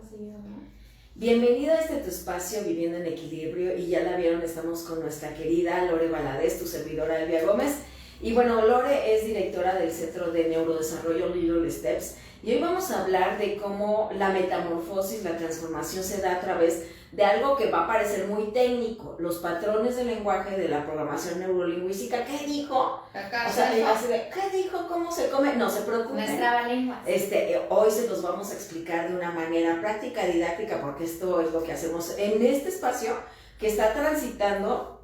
seguido, ¿no? Bienvenido a tu espacio Viviendo en Equilibrio, y ya la vieron, estamos con nuestra querida Lore Valadez, tu servidora Elvia Gómez. Y bueno, Lore es directora del Centro de Neurodesarrollo Little Steps, y hoy vamos a hablar de cómo la metamorfosis, la transformación se da a través de algo que va a parecer muy técnico, los patrones del lenguaje de la programación neurolingüística. ¿Qué dijo? Acá, O sea, así de, ¿qué dijo? ¿Cómo se come? No se preocupen. Nuestra lengua. Hoy se los vamos a explicar de una manera práctica, didáctica, porque esto es lo que hacemos en este espacio que está transitando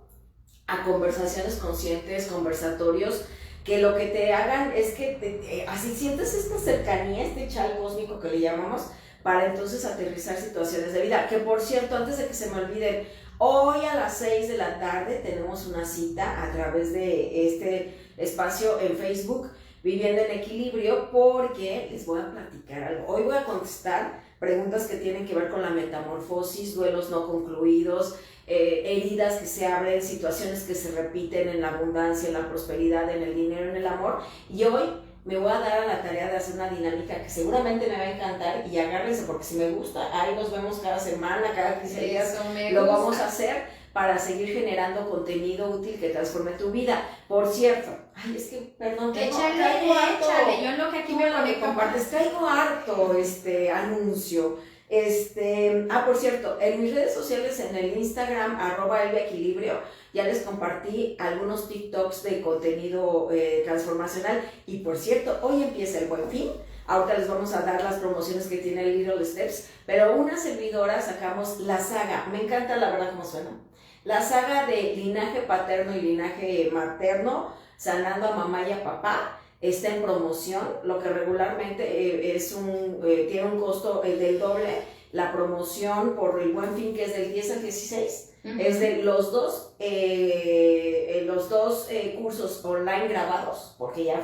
a conversaciones conscientes, conversatorios, que lo que te hagan es que así sientes esta cercanía, este chal cósmico que le llamamos, para entonces aterrizar situaciones de vida. Que por cierto, antes de que se me olviden, hoy a las 6 de la tarde tenemos una cita a través de este espacio en Facebook, Viviendo en Equilibrio, porque les voy a platicar algo. Hoy voy a contestar preguntas que tienen que ver con la metamorfosis, duelos no concluidos, heridas que se abren, situaciones que se repiten en la abundancia, en la prosperidad, en el dinero, en el amor. Y hoy me voy a dar a la tarea de hacer una dinámica que seguramente me va a encantar, y agárrense porque si me gusta, ahí nos vemos cada semana, cada 15 días, lo vamos a hacer para seguir generando contenido útil que transforme tu vida. Por cierto, ay, es que, perdón, échale, yo en lo que aquí me compartes, traigo harto anuncio. Por cierto, en mis redes sociales, en el Instagram, @elviaequilibrio, ya les compartí algunos TikToks de contenido transformacional. Y por cierto, hoy empieza el Buen Fin. Ahorita les vamos a dar las promociones que tiene el Little Steps, pero una servidora sacamos la saga, me encanta la verdad cómo suena, la saga de linaje paterno y linaje materno, sanando a mamá y a papá. Está en promoción, lo que regularmente tiene un costo del doble. La promoción por el Buen Fin, que es del 10 al 16, es de los dos cursos online grabados, porque ya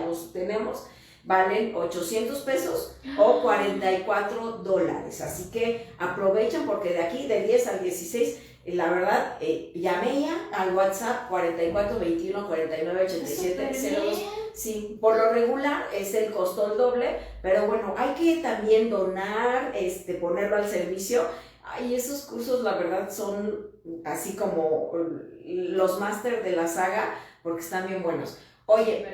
los tenemos, valen 800 pesos o $44. Así que aprovechen, porque de aquí, del 10 al 16, la verdad, llame ya al WhatsApp 44 21 49 87 02. Sí, por lo regular es el costo el doble, pero bueno, hay que también donar, ponerlo al servicio. Ay, esos cursos la verdad son así como los máster de la saga, porque están bien buenos. Oye,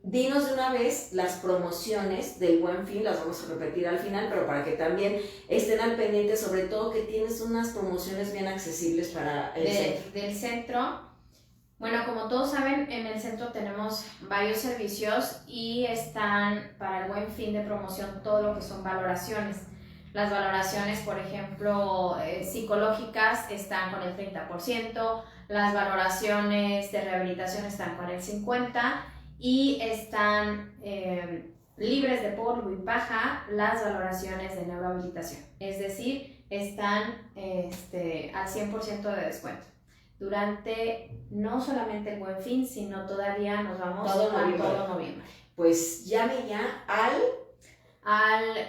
dinos de una vez las promociones del Buen Fin, las vamos a repetir al final, pero para que también estén al pendiente, sobre todo que tienes unas promociones bien accesibles para el centro. Del centro. Bueno, como todos saben, en el centro tenemos varios servicios y están para el Buen Fin de promoción todo lo que son valoraciones. Las valoraciones, por ejemplo, psicológicas están con el 30%, las valoraciones de rehabilitación están con el 50%, y están libres de polvo y paja las valoraciones de neurohabilitación. Es decir, están al 100% de descuento. Durante no solamente el Buen Fin, sino todavía nos vamos todo noviembre. Pues llame ya al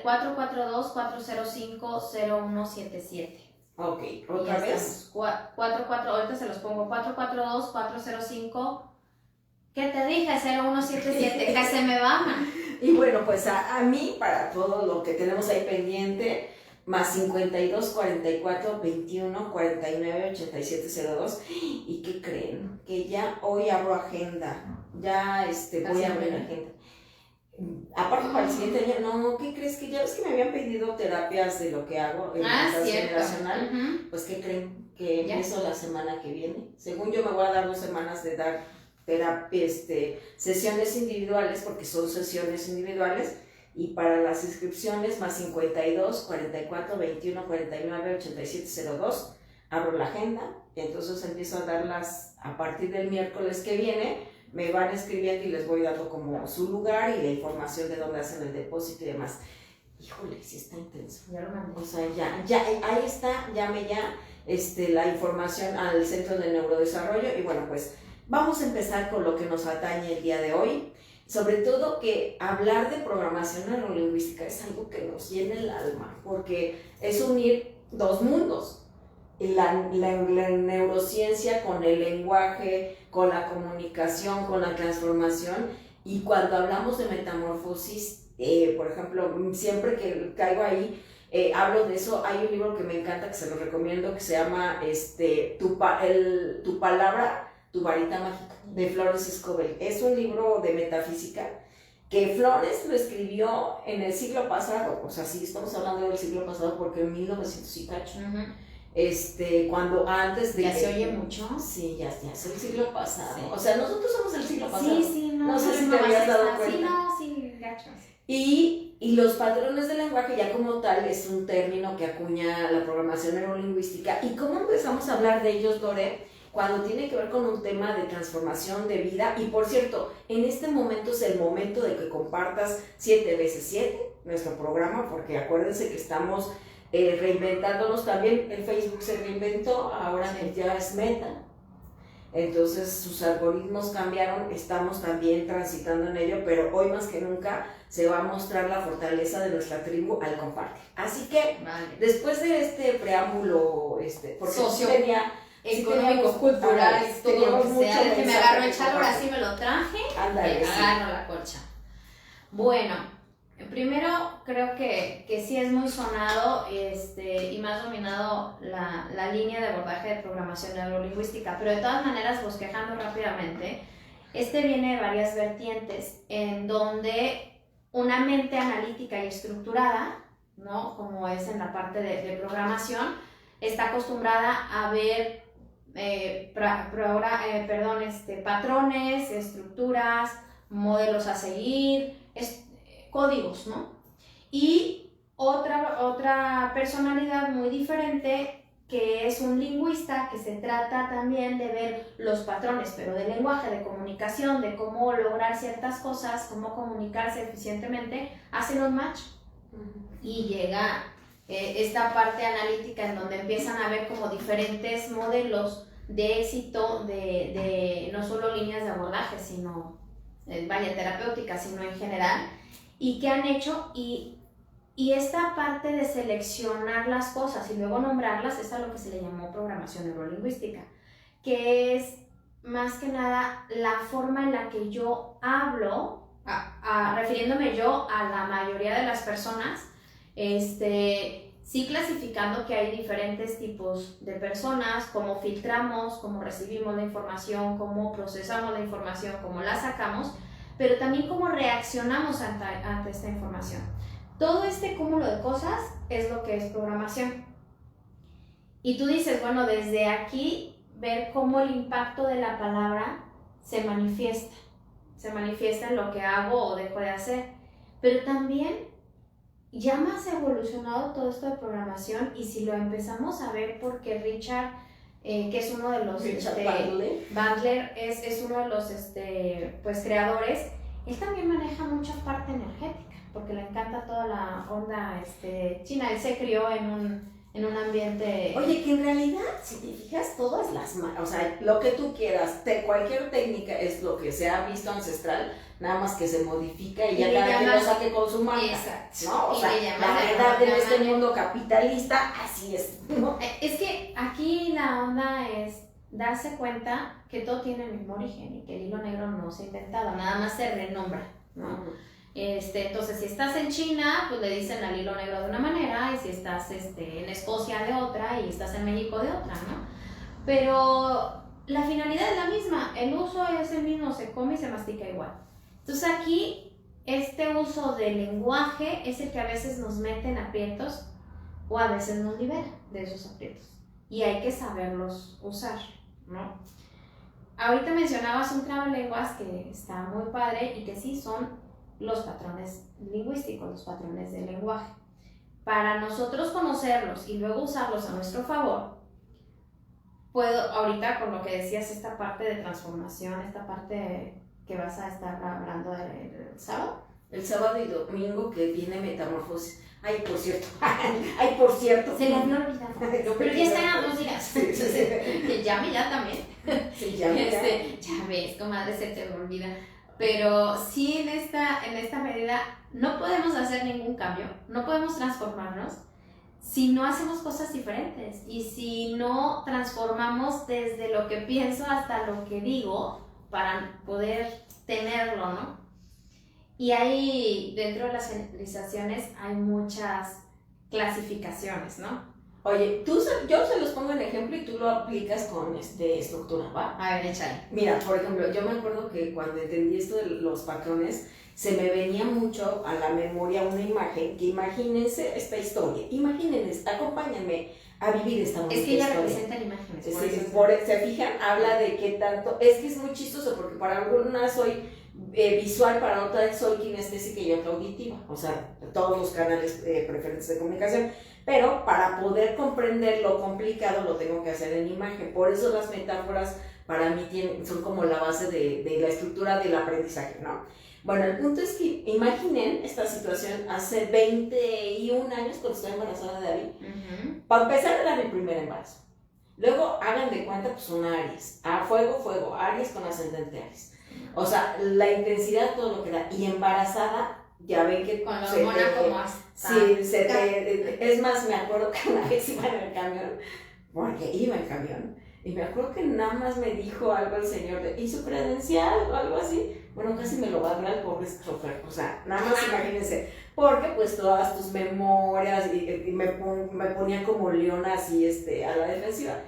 442-405-0177. Ok, ¿otra vez? 44, ahorita se los pongo, 442-405, ¿qué te dije? 0177, que se me baja. Y bueno, pues a mí, para todo lo que tenemos ahí pendiente, más 52 44 21 49 87 02. ¿Y qué creen? Que ya hoy abro agenda. Ya voy a abrir agenda. Aparte para el siguiente año, no, ¿qué crees? Que ya ves que me habían pedido terapias de lo que hago en transgeneracional. Pues ¿qué creen? Que empiezo la semana que viene. Según yo me voy a dar 2 semanas de dar terapia, sesiones individuales, porque son sesiones individuales. Y para las inscripciones, más 52 44 21 49 87 02, abro la agenda, y entonces empiezo a darlas a partir del miércoles que viene. Me van escribiendo y les voy dando como su lugar y la información de dónde hacen el depósito y demás. Híjole, sí está intenso. Ya lo mandé. O sea, ya, ahí está, llame ya la información al Centro de Neurodesarrollo. Y bueno, pues vamos a empezar con lo que nos atañe el día de hoy. Sobre todo que hablar de programación neurolingüística es algo que nos llena el alma, porque es unir dos mundos. La neurociencia con el lenguaje, con la comunicación, con la transformación. Y cuando hablamos de metamorfosis, por ejemplo, siempre que caigo ahí, hablo de eso. Hay un libro que me encanta, que se lo recomiendo, que se llama Tu palabra, tu varita mágica, de Florence Scovel. Es un libro de metafísica que Florence lo escribió en el siglo pasado, o sea, sí estamos hablando del siglo pasado porque en 1900 y cacho. Cuando antes de... ¿Ya se oye mucho? Sí, ya es el siglo pasado. Sí. O sea, nosotros somos el siglo pasado. Sí, no. No sé si te habías dado cuenta. Sí, no, sí, gacho. Y los patrones del lenguaje ya como tal es un término que acuña la programación neurolingüística. ¿Y cómo empezamos a hablar de ellos, Dore? Cuando tiene que ver con un tema de transformación de vida. Y por cierto, en este momento es el momento de que compartas 7x7 nuestro programa, porque acuérdense que estamos reinventándonos también. El Facebook se reinventó, ahora ya es Meta. Entonces sus algoritmos cambiaron, estamos también transitando en ello, pero hoy más que nunca se va a mostrar la fortaleza de nuestra tribu al compartir. Así que, después de este preámbulo, porque socio, tenía... económico, cultural, todo lo que sea, de que me agarro el chalo, ahora sí me lo traje, agarro la colcha. Bueno, primero creo que sí es muy sonado y más dominado la línea de abordaje de programación neurolingüística, pero de todas maneras, bosquejando rápidamente, viene de varias vertientes, en donde una mente analítica y estructurada, ¿no? Como es en la parte de programación, está acostumbrada a ver patrones, estructuras, modelos a seguir, códigos, ¿no? Y otra personalidad muy diferente, que es un lingüista, que se trata también de ver los patrones, pero del lenguaje, de comunicación, de cómo lograr ciertas cosas, cómo comunicarse eficientemente, hacen un match y llega esta parte analítica en donde empiezan a ver como diferentes modelos de éxito de no solo líneas de abordaje, sino terapéuticas, sino en general, y qué han hecho, y esta parte de seleccionar las cosas y luego nombrarlas es a lo que se le llamó programación neurolingüística, que es más que nada la forma en la que yo hablo, refiriéndome yo a la mayoría de las personas, sí clasificando que hay diferentes tipos de personas, cómo filtramos, cómo recibimos la información, cómo procesamos la información, cómo la sacamos, pero también cómo reaccionamos ante esta información. Todo este cúmulo de cosas es lo que es programación. Y tú dices, bueno, desde aquí ver cómo el impacto de la palabra se manifiesta en lo que hago o dejo de hacer, pero también ya más evolucionado todo esto de programación, y si lo empezamos a ver porque Richard, que es uno de los Bandler es uno de los creadores, él también maneja mucha parte energética, porque le encanta toda la onda china. Él se crió en un ambiente... Oye, que en realidad, si te fijas, todas o sea, lo que tú quieras, cualquier técnica es lo que se ha visto ancestral, nada más que se modifica y ya cada quien lo saque con su marca. Exacto. ¿No? O sea, la verdad en este mundo capitalista, así es, ¿no? Es que aquí la onda es darse cuenta que todo tiene el mismo origen y que el hilo negro no se ha inventado, nada más se renombra, ¿no? Entonces, si estás en China, pues le dicen al hilo negro de una manera, y si estás en Escocia de otra, y estás en México de otra, ¿no? Pero la finalidad es la misma, el uso es el mismo, se come y se mastica igual. Entonces aquí, este uso del lenguaje es el que a veces nos mete en aprietos o a veces nos libera de esos aprietos. Y hay que saberlos usar, ¿no? Ahorita mencionabas un trabalenguas que está muy padre y que sí son los patrones lingüísticos, los patrones del lenguaje. Para nosotros conocerlos y luego usarlos a nuestro favor, ahorita con lo que decías, esta parte de transformación, esta parte que vas a estar hablando el sábado. El sábado y domingo que viene Metamorfosis. Ay, por cierto. Se le había olvidado. Pero ya están a 2 días. Que llame ya también. Sí, llame ya. Ya ves, comadre, se te olvida. Pero sí, en esta medida no podemos hacer ningún cambio, no podemos transformarnos si no hacemos cosas diferentes y si no transformamos desde lo que pienso hasta lo que digo para poder tenerlo, ¿no? Y hay, dentro de las generalizaciones, hay muchas clasificaciones, ¿no? Oye, yo se los pongo en ejemplo y tú lo aplicas con estructura, ¿va? A ver, échale. Mira, por ejemplo, yo me acuerdo que cuando entendí esto de los patrones, se me venía mucho a la memoria una imagen, que imagínense esta historia, imagínense, acompáñenme a vivir esta bonita Es que ella historia. representa imágenes. ¿Se fijan? Habla de qué tanto, es que es muy chistoso porque para algunas soy visual, para otras soy kinestésica y otra auditiva, o sea, todos los canales preferentes de comunicación, pero para poder comprender lo complicado lo tengo que hacer en imagen, por eso las metáforas para mí son como la base de la estructura del aprendizaje, ¿no? Bueno, el punto es que imaginen esta situación hace 21 años cuando estoy embarazada de David. Para empezar era mi primer embarazo. Luego hagan de cuenta pues un Aries, fuego, Aries con ascendente Aries. O sea, la intensidad, todo lo que da. Y embarazada, ya ven que con la hormona como hasta. Sí, es más, me acuerdo que una vez iba en el camión, porque iba en camión, y me acuerdo que nada más me dijo algo el señor, ¿y su credencial o algo así? Bueno, casi me lo va a dar el pobre chofer, o sea, nada más imagínense, porque pues todas tus memorias, y me ponía como leona así a la defensiva.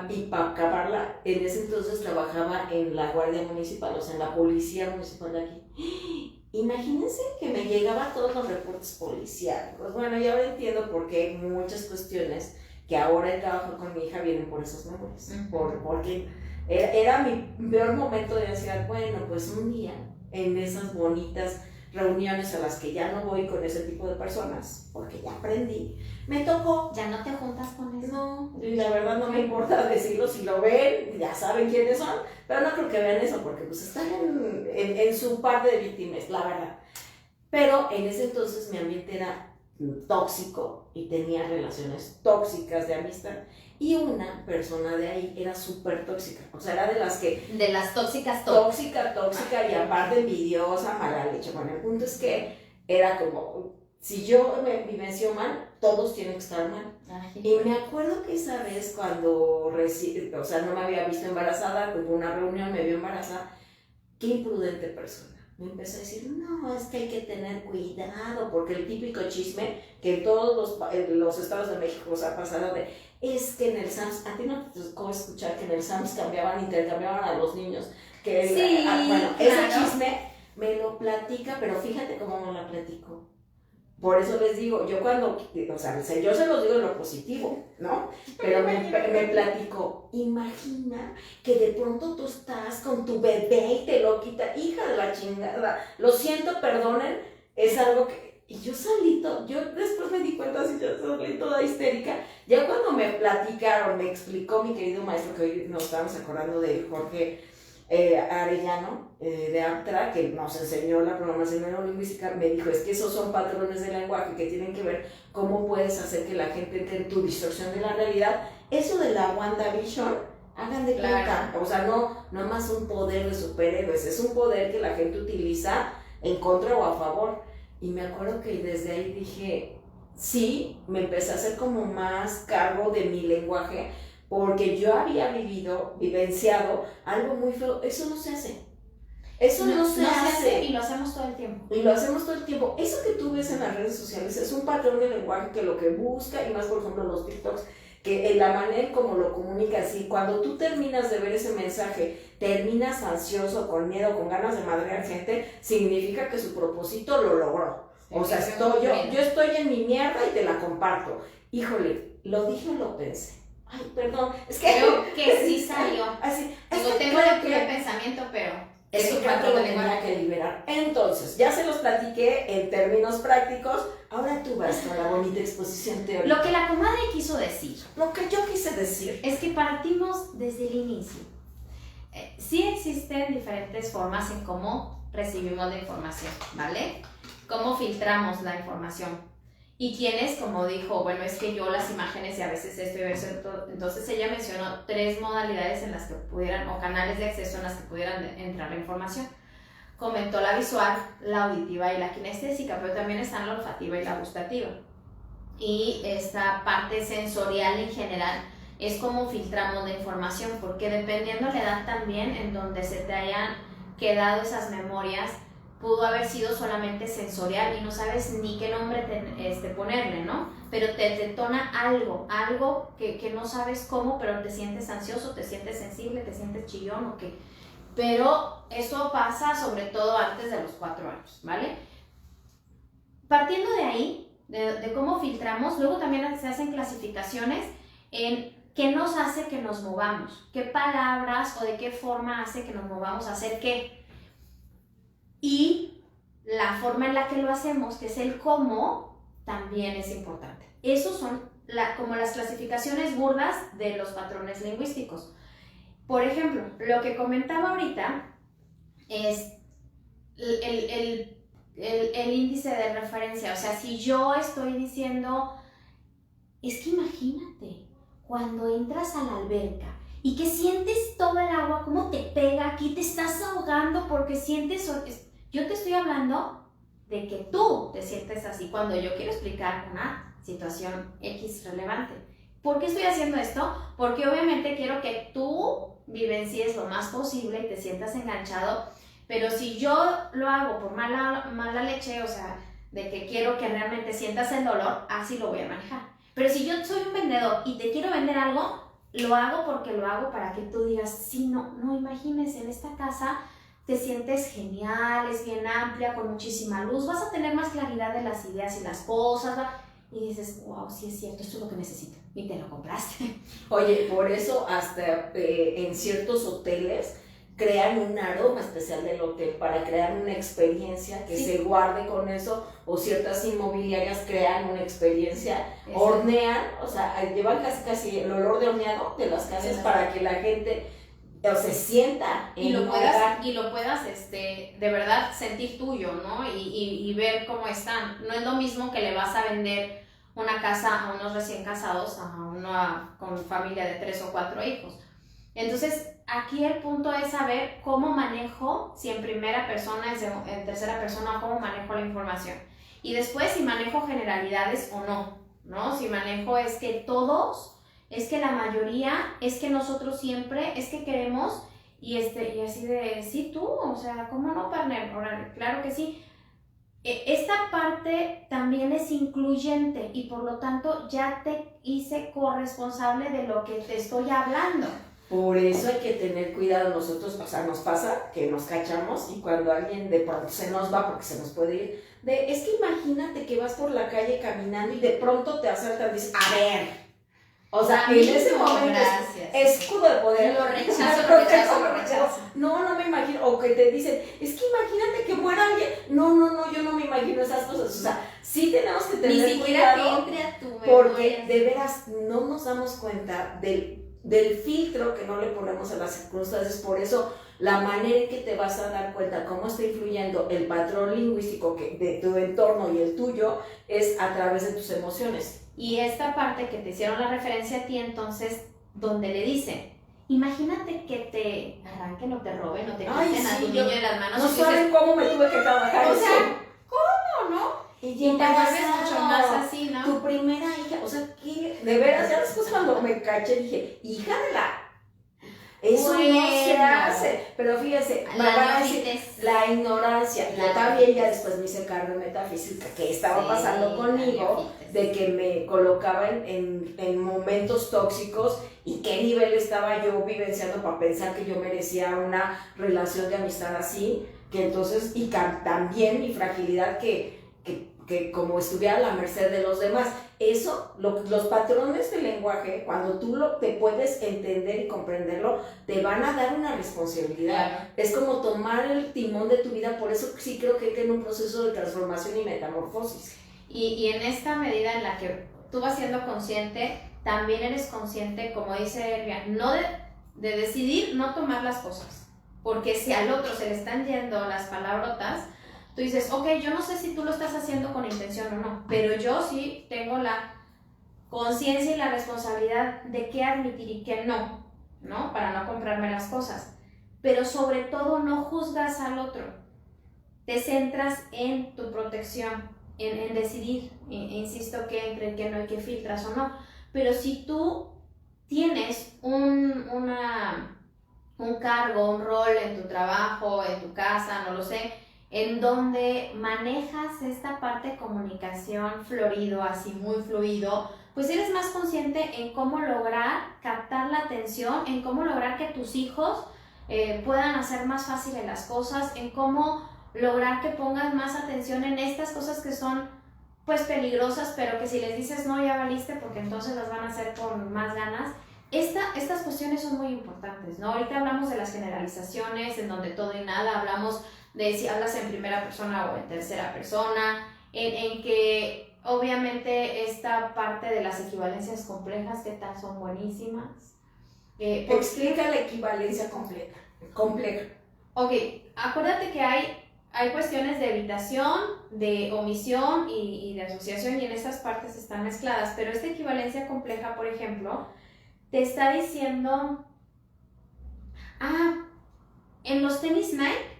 Y para acabarla, en ese entonces trabajaba en la Guardia Municipal, o sea, en la Policía Municipal de aquí. Imagínense que me llegaban todos los reportes policiales. Bueno, ya ahora entiendo por qué muchas cuestiones que ahora he trabajado con mi hija vienen por esas memorias. Porque era mi peor momento de ansiedad. Bueno, pues un día, en esas bonitas reuniones a las que ya no voy con ese tipo de personas, porque ya aprendí, me tocó. ¿Ya no te juntas con eso? No, y la verdad no me importa decirlo, si lo ven, ya saben quiénes son, pero no creo que vean eso, porque pues están en su parte de víctimas, la verdad. Pero en ese entonces mi ambiente era tóxico y tenía relaciones tóxicas de amistad, y una persona de ahí era súper tóxica, o sea, era de las que... De las tóxicas tóxica, y aparte envidiosa, mala leche. Bueno, el punto es que era como, si yo me vivencio mal, todos tienen que estar mal. Y me acuerdo que esa vez cuando, o sea, no me había visto embarazada, tuve una reunión, me vio embarazada, qué imprudente persona. Me empezó a decir, no, es que hay que tener cuidado, porque el típico chisme que en todos los estados de México se ha pasado de, es que en el SAMS, a ti no te tocó escuchar que en el SAMS intercambiaban a los niños, que sí, bueno, claro. Ese chisme me lo platica, pero fíjate cómo me lo platicó. Por eso les digo, yo cuando, o sea, yo se los digo en lo positivo, ¿no? Pero me platicó, imagina que de pronto tú estás con tu bebé y te lo quita, hija de la chingada, lo siento, perdonen, es algo que... Y yo yo después me di cuenta, así yo salí toda histérica, ya cuando me platicaron, me explicó mi querido maestro, que hoy nos estábamos acordando de Jorge Arellano, de Aptra, que nos enseñó la programación neurolingüística, me dijo, es que esos son patrones de lenguaje que tienen que ver cómo puedes hacer que la gente entre en tu distorsión de la realidad. Eso de la WandaVision, hagan de cuenta, o sea, no más un poder de superhéroes, es un poder que la gente utiliza en contra o a favor. Y me acuerdo que desde ahí dije, sí, me empecé a hacer como más cargo de mi lenguaje, porque yo había vivenciado algo muy feo. Eso no se hace. Eso no se hace. Y lo hacemos todo el tiempo. Y lo hacemos todo el tiempo. Eso que tú ves en las redes sociales es un patrón de lenguaje que lo que busca, y más por ejemplo los TikToks, que en la manera en como lo comunicas, y cuando tú terminas de ver ese mensaje, terminas ansioso, con miedo, con ganas de madrear gente, significa que su propósito lo logró. O sea, yo estoy en mi mierda y te la comparto. Híjole, ¿lo dije o lo pensé? Ay, perdón, es que... Creo que sí salió. Así, tengo el pensamiento, pero... Eso creo que lo tenía que liberar. Entonces, ya se los platiqué en términos prácticos, ahora tú vas con la bonita exposición teórica. Lo que la comadre quiso decir. Lo que yo quise decir. Es que partimos desde el inicio. Sí existen diferentes formas en cómo recibimos la información, ¿vale? Cómo filtramos la información. Y tienes, como dijo, bueno, es que yo las imágenes y a veces esto y a veces esto. Entonces ella mencionó 3 modalidades en las que pudieran, o canales de acceso en las que pudieran entrar la información. Comentó la visual, la auditiva y la kinestésica, pero también están la olfativa y la gustativa. Y esta parte sensorial en general es cómo filtramos la información, porque dependiendo la edad también en donde se te hayan quedado esas memorias, pudo haber sido solamente sensorial y no sabes ni qué nombre ponerle, ¿no? Pero te detona algo que no sabes cómo, pero te sientes ansioso, te sientes sensible, te sientes chillón o qué. Pero eso pasa sobre todo antes de los 4 años, ¿vale? Partiendo de ahí, de cómo filtramos, luego también se hacen clasificaciones en qué nos hace que nos movamos, qué palabras o de qué forma hace que nos movamos a hacer qué. Y la forma en la que lo hacemos, que es el cómo, también es importante. Esos son como las clasificaciones burdas de los patrones lingüísticos. Por ejemplo, lo que comentaba ahorita es el índice de referencia. O sea, si yo estoy diciendo, es que imagínate, cuando entras a la alberca y que sientes todo el agua, cómo te pega aquí, te estás ahogando porque sientes... Yo te estoy hablando de que tú te sientes así cuando yo quiero explicar una situación X relevante. ¿Por qué estoy haciendo esto? Porque obviamente quiero que tú vivencies lo más posible y te sientas enganchado, pero si yo lo hago por mala leche, o sea, de que quiero que realmente sientas el dolor, así lo voy a manejar. Pero si yo soy un vendedor y te quiero vender algo, lo hago porque lo hago para que tú digas, sí, no, imagínense, en esta casa te sientes genial, es bien amplia, con muchísima luz, vas a tener más claridad de las ideas y las cosas, y dices, wow, sí es cierto, esto es lo que necesito, y te lo compraste. Oye, por eso hasta en ciertos hoteles crean un aroma especial del hotel para crear una experiencia que se guarde con eso, o ciertas inmobiliarias crean una experiencia, hornean, o sea, llevan casi el olor de horneado de las casas para que la gente se sienta y lo puedas de verdad sentir tuyo, ¿no? Y ver cómo están. No es lo mismo que le vas a vender una casa a unos recién casados, a una con familia de 3 o 4 hijos. Entonces, aquí el punto es saber cómo manejo, si en primera persona, en tercera persona, cómo manejo la información. Y después, si manejo generalidades o no, ¿no? Si manejo es que todos... es que la mayoría, es que nosotros siempre, es que queremos, y así de, sí tú, o sea, ¿cómo no, partner? Ahora, claro que sí. Esta parte también es incluyente y por lo tanto ya te hice corresponsable de lo que te estoy hablando. Por eso hay que tener cuidado nosotros, o sea, nos pasa que nos cachamos y cuando alguien de pronto se nos va porque se nos puede ir, es que imagínate que vas por la calle caminando y de pronto te asaltan y dices, a ver... O sea, en ese momento es escudo de poder. Lo rechazo. No me imagino. O que te dicen, es que imagínate que muera alguien. No, yo no me imagino esas cosas. O sea, sí tenemos que tener cuidado. Porque de veras no nos damos cuenta del filtro que no le ponemos a las circunstancias. Por eso, la manera en que te vas a dar cuenta cómo está influyendo el patrón lingüístico de tu entorno y el tuyo es a través de tus emociones. Y esta parte que te hicieron la referencia a ti, entonces, donde le dicen, imagínate que te arranquen o te roben o te quiten a tu niño de las manos. No saben cómo me tuve que trabajar. O sea, ¿cómo, no? Y te vuelves mucho más así, ¿no? Tu primera hija, o sea, ¿qué? De veras, ya después cuando me caché dije, hija de la... Eso no se hace, pero fíjese, la ignorancia. Yo también ya después me hice cargo de metafísica, que estaba pasando conmigo, de que me colocaba en momentos tóxicos y qué nivel estaba yo vivenciando para pensar que yo merecía una relación de amistad así, que entonces, y también mi fragilidad que como estuviera a la merced de los demás. Eso, los patrones del lenguaje, cuando tú te puedes entender y comprenderlo, te van a dar una responsabilidad. Claro. Es como tomar el timón de tu vida, por eso sí creo que tiene un proceso de transformación y metamorfosis. Y en esta medida en la que tú vas siendo consciente, también eres consciente, como dice Elvia, no de decidir no tomar las cosas, porque si al otro se le están yendo las palabrotas, tú dices, ok, yo no sé si tú lo estás haciendo con intención o no, pero yo sí tengo la conciencia y la responsabilidad de qué admitir y qué no, ¿no? Para no comprarme las cosas. Pero sobre todo no juzgas al otro, te centras en tu protección, en decidir, insisto, qué entre, qué no y qué filtras o no. Pero si tú tienes un cargo, un rol en tu trabajo, en tu casa, no lo sé, en donde manejas esta parte de comunicación florido, así muy fluido, pues eres más consciente en cómo lograr captar la atención, en cómo lograr que tus hijos puedan hacer más fáciles las cosas, en cómo lograr que pongas más atención en estas cosas que son pues peligrosas, pero que si les dices no, ya valiste, porque entonces las van a hacer con más ganas. Estas cuestiones son muy importantes, ¿no? Ahorita hablamos de las generalizaciones, en donde todo y nada, hablamos de si hablas en primera persona o en tercera persona, en que obviamente esta parte de las equivalencias complejas, que tal, son buenísimas. Explica la equivalencia compleja. Ok, acuérdate que hay cuestiones de evitación, de omisión y de asociación, y en esas partes están mezcladas, pero esta equivalencia compleja, por ejemplo, te está diciendo, en los tenis Nike,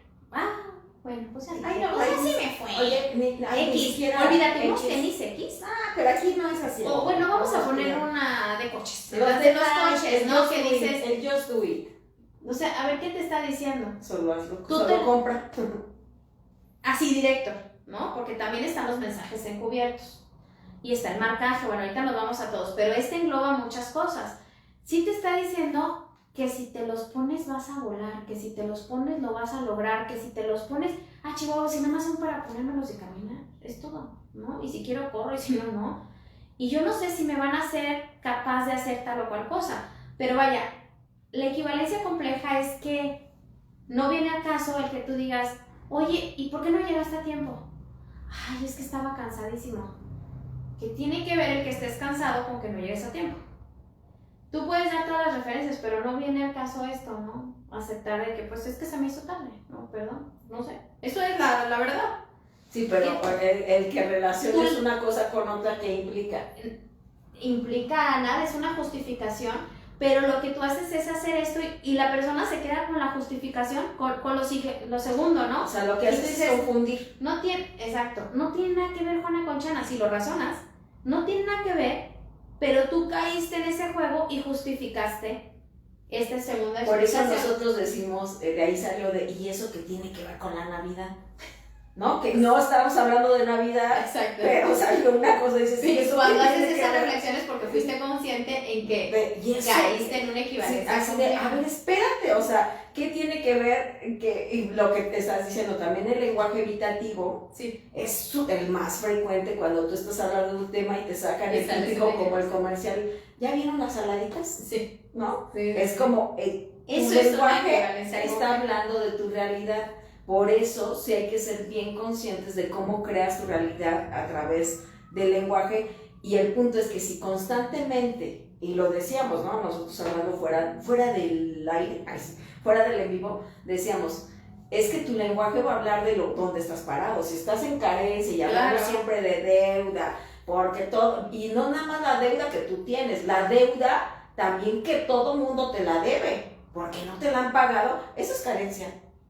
bueno, pues así, Ay, no, pues ay, así me fue. Oye, ni X, siquiera olvídate, unos X. tenis X. Pero aquí no es así. O bueno, vamos a poner una de coches. Los Las de los coches, ¿no? Que dices, el just do it. o sea, a ver, ¿qué te está diciendo? Solo hazlo, Tú solo te- compra. Así directo, ¿no? Porque también están los mensajes encubiertos. Y está el marcaje, bueno, ahorita nos vamos a todos, pero este engloba muchas cosas. Sí te está diciendo que si te los pones vas a volar, que si te los pones lo vas a lograr, que si te los pones, chihuahua, si nada más son para ponérmelos y caminar, es todo, ¿no? Y si quiero corro y si no, no. Y yo no sé si me van a hacer capaz de hacer tal o cual cosa, pero vaya, la equivalencia compleja es que no viene a caso el que tú digas, oye, ¿y por qué no llegaste a tiempo? Ay, es que estaba cansadísimo. Que tiene que ver el que estés cansado con que no llegues a tiempo. Tú puedes dar todas las referencias, pero no viene al caso esto, ¿no? Aceptar de que, pues, es que se me hizo tarde, ¿no? Perdón, no sé. Eso es la verdad. Sí, pero el que relaciones una cosa con otra, ¿qué implica? Implica nada, es una justificación, pero lo que tú haces es hacer esto y la persona se queda con la justificación, con lo segundo, ¿no? O sea, lo que haces es confundir. Exacto, no tiene nada que ver Juana con Chana, si lo razonas, no tiene nada que ver, pero tú caíste en ese juego y justificaste esta segunda explicación. Por eso nosotros decimos, de ahí salió ¿y eso qué tiene que ver con la Navidad? ¿No? Que no estamos hablando de Navidad, exacto, pero salió una cosa y dices, sí, ¿eso cuando qué haces tiene que esas ver? reflexiones porque fuiste consciente en que ¿Y eso? caíste en una equivalencia. Sí, así de, a ver, espérate, o sea, ¿qué tiene que ver y lo que te estás diciendo? También el lenguaje evitativo sí, es el más frecuente cuando tú estás hablando de un tema y te sacan el típico como el comercial. ¿Ya vieron las saladitas? sí, ¿No? sí, Es como tu eso es una lenguaje equivalencia está hablando de tu realidad. Por eso sí hay que ser bien conscientes de cómo creas tu realidad a través del lenguaje. Y el punto es que si constantemente, y lo decíamos, ¿no? Nosotros hablando fuera del aire, fuera del en vivo, decíamos, es que tu lenguaje va a hablar de dónde estás parado. Si estás en carencia y hablando siempre de deuda, porque todo, y no nada más la deuda que tú tienes, la deuda también que todo mundo te la debe, porque no te la han pagado, eso es carencia.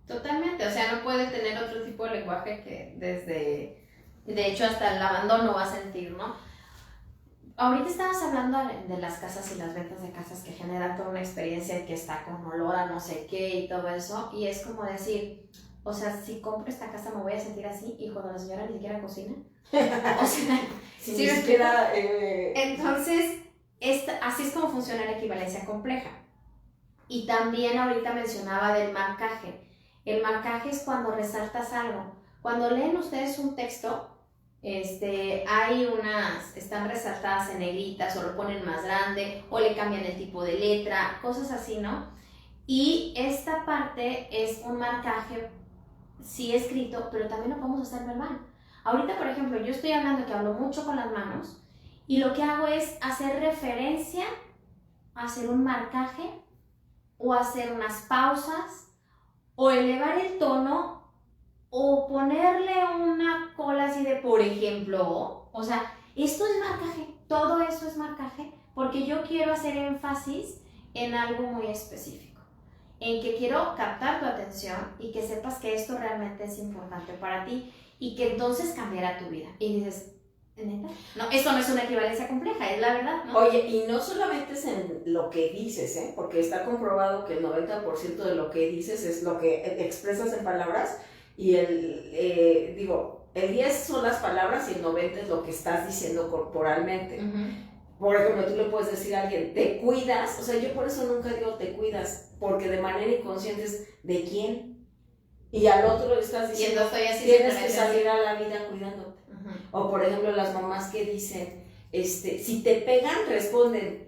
totalmente, o sea, no puede tener otro tipo de lenguaje que de hecho hasta el abandono va a sentir, ¿no? Ahorita estabas hablando de las casas y las ventas de casas que generan toda una experiencia y que está con olor a no sé qué y todo eso, y es como decir, o sea, si compro esta casa me voy a sentir así y cuando la señora ni siquiera cocina, o sea, Si ¿sí ni me siquiera, entonces, así es como funciona la equivalencia compleja. Y también ahorita mencionaba del marcaje. El marcaje es cuando resaltas algo. Cuando leen ustedes un texto, están resaltadas en negritas o lo ponen más grande o le cambian el tipo de letra, cosas así, ¿no? Y esta parte es un marcaje, sí escrito, pero también lo podemos hacer verbal. Ahorita, por ejemplo, yo estoy hablando que hablo mucho con las manos y lo que hago es hacer referencia, hacer un marcaje o hacer unas pausas o elevar el tono o ponerle una cola así de, por ejemplo, o sea, esto es marcaje, todo eso es marcaje porque yo quiero hacer énfasis en algo muy específico, en que quiero captar tu atención y que sepas que esto realmente es importante para ti y que entonces cambiará tu vida. Y dices, ¿neta? No, esto no es una equivalencia compleja, es la verdad, ¿no? Oye, y no solamente es en lo que dices, porque está comprobado que el 90% de lo que dices es lo que expresas en palabras Y el 10 son las palabras y el 90 es lo que estás diciendo corporalmente. Por ejemplo, tú le puedes decir a alguien, te cuidas, o sea, yo por eso nunca digo te cuidas, porque de manera inconsciente es ¿de quién? Y al otro le estás diciendo, tienes que salir a la vida cuidándote. O por ejemplo, las mamás que dicen, si te pegan, responde,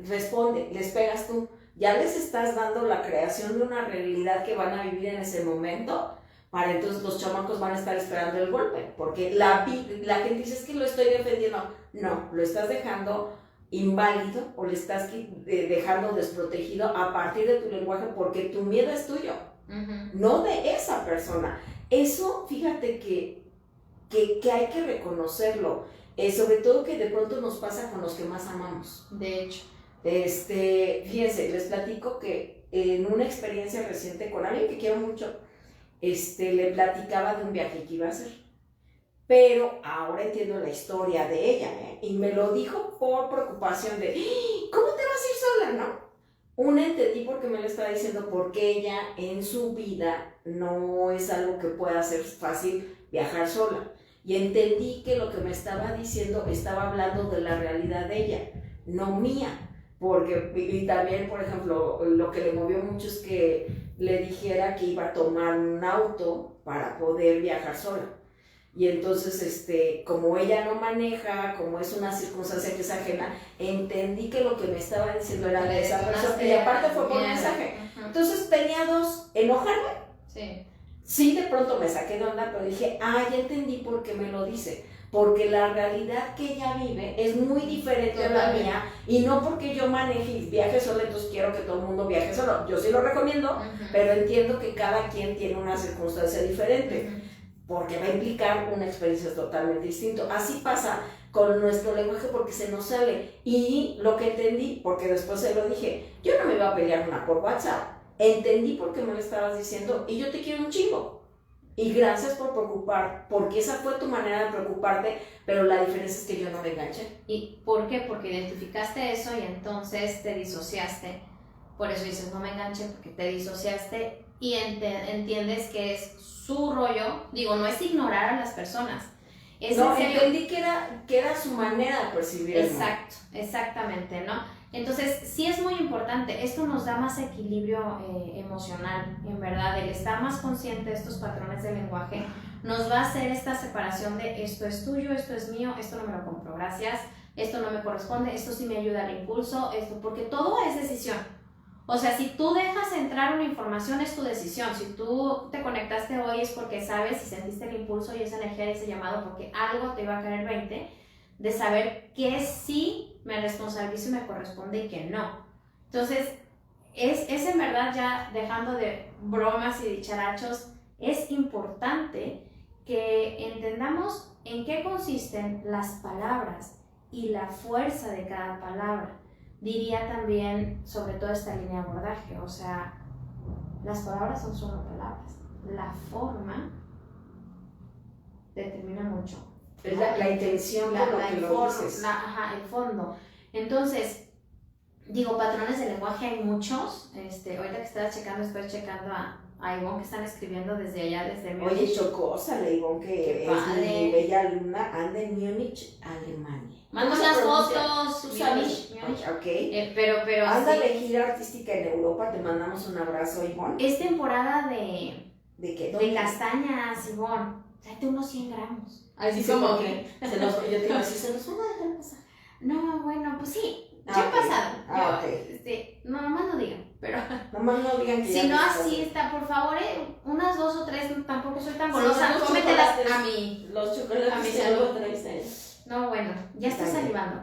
les pegas tú. Ya les estás dando la creación de una realidad que van a vivir en ese momento, para entonces los chamacos van a estar esperando el golpe, porque la gente dice, es que lo estoy defendiendo. No, lo estás dejando inválido o le estás dejando desprotegido a partir de tu lenguaje, porque tu miedo es tuyo, no de esa persona. Eso, fíjate que hay que reconocerlo, sobre todo que de pronto nos pasa con los que más amamos. De hecho. Fíjense, les platico que en una experiencia reciente con alguien que quiero mucho, le platicaba de un viaje que iba a hacer. Pero ahora entiendo la historia de ella, y me lo dijo por preocupación de, ¿cómo te vas a ir sola, no? Una entendí porque me lo estaba diciendo, porque ella en su vida no es algo que pueda ser fácil viajar sola. Y entendí que lo que me estaba diciendo estaba hablando de la realidad de ella, no mía. Porque, y también, por ejemplo, lo que le movió mucho es que le dijera que iba a tomar un auto para poder viajar sola. Y entonces, como ella no maneja, como es una circunstancia que es ajena, entendí que lo que me estaba diciendo era de esa persona. Y aparte fue por mensaje. Entonces tenía dos, enojarme. Sí, de pronto me saqué de onda, pero dije, ya entendí por qué me lo dice. Porque la realidad que ella vive es muy diferente a la mía, y no porque yo maneje y viaje sola, entonces quiero que todo el mundo viaje solo. Yo sí lo recomiendo, pero entiendo que cada quien tiene una circunstancia diferente, porque va a implicar una experiencia totalmente distinta. Así pasa con nuestro lenguaje, porque se nos sale. Y lo que entendí, porque después se lo dije, yo no me iba a pelear una por WhatsApp. Entendí por qué me lo estabas diciendo, y yo te quiero un chingo. Y gracias por preocupar, porque esa fue tu manera de preocuparte, pero la diferencia es que yo no me enganché. ¿Y por qué? Porque identificaste eso y entonces te disociaste. Por eso dices, no me enganché, porque te disociaste y entiendes que es su rollo. Digo, no es ignorar a las personas. Entendí que era su manera de percibir. Exacto, exactamente, ¿no? Entonces, sí es muy importante, esto nos da más equilibrio emocional, en verdad, el estar más consciente de estos patrones de lenguaje nos va a hacer esta separación de esto es tuyo, esto es mío, esto no me lo compro, gracias, esto no me corresponde, esto sí me ayuda al impulso, porque todo es decisión. O sea, si tú dejas entrar una información es tu decisión, si tú te conectaste hoy es porque sabes y sentiste el impulso y esa energía y ese llamado porque algo te iba a caer el 20 de saber que sí me responsabilizo y me corresponde y que no. Entonces, es en verdad, ya dejando de bromas y dicharachos, es importante que entendamos en qué consisten las palabras y la fuerza de cada palabra. Diría también, sobre todo esta línea de abordaje, o sea, las palabras son solo palabras. La forma determina mucho. Es la intención de lo que lo dices. El fondo. Entonces, digo, patrones de lenguaje hay muchos. Ahorita que estaba checando, estoy checando a Ivonne que están escribiendo desde allá, desde Múnich. Oye, chocosa la Ivonne, que es mi bella alumna, anda en Múnich, Alemania. Manda las fotos, Múnich. Ok. Pero anda sí. De gira artística en Europa, te mandamos un abrazo, Ivonne. Es temporada de... ¿De qué? De castañas, Ivonne. Tráete unos 100 gramos. Así sí, como que yo te iba a decir, se nos van a dejar pasar. No, bueno, pues sí, ya he pasado. Okay. No, nomás no digan, pero... Nomás no digan que si no, así está, por favor, unas 2 o 3, tampoco soy tan golosa, cómetelas a mí. Los chocolates a mi que salud. luego traes ahí. No, bueno, ya estoy salivando.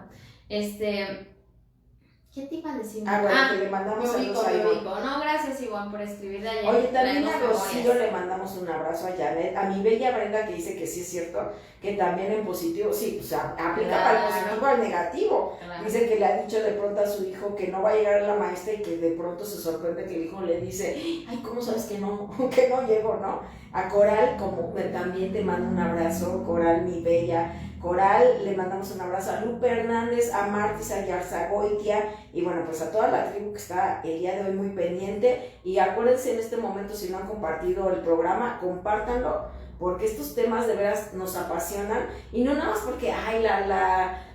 ¿Qué te iba a decir? Que le mandamos saludos a Ivonne. No, gracias, Ivonne, por escribir de ayer. Oye, también a Rocío le mandamos un abrazo a Janet, a mi bella Brenda, que dice que sí es cierto, que también en positivo, sí, o sea, aplica para el positivo al negativo. Claro. Dice que le ha dicho de pronto a su hijo que no va a llegar la maestra y que de pronto se sorprende que el hijo le dice, ay, ¿cómo sabes que no llego, no? A Coral, como también te mando un abrazo, Coral, mi bella. Coral, le mandamos un abrazo a Lupe Hernández, a Martis, a Yarzagoitia, y bueno, pues a toda la tribu que está el día de hoy muy pendiente. Y acuérdense en este momento, si no han compartido el programa, compártanlo, porque estos temas de veras nos apasionan y no nada más porque, ay,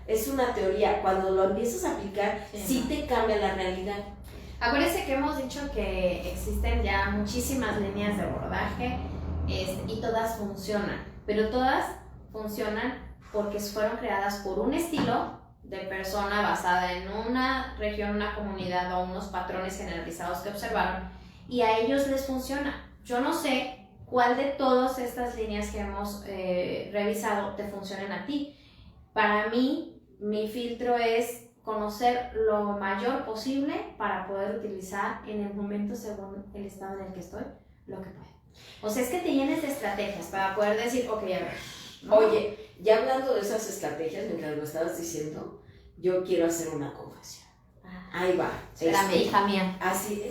es una teoría, cuando lo empiezas a aplicar, sí te cambia la realidad. Acuérdense que hemos dicho que existen ya muchísimas líneas de abordaje y todas funcionan, pero todas funcionan porque fueron creadas por un estilo de persona basada en una región, una comunidad o unos patrones generalizados que observaron y a ellos les funciona. Yo no sé cuál de todas estas líneas que hemos revisado te funcionen a ti. Para mí, mi filtro es conocer lo mayor posible para poder utilizar en el momento, según el estado en el que estoy, lo que puedo. O sea, es que te llenes de estrategias para poder decir, ok, a ver, ¿no? Oye, ya hablando de esas estrategias, mientras lo estabas diciendo, yo quiero hacer una confesión. Ahí va. Espérame, hija mía. Así,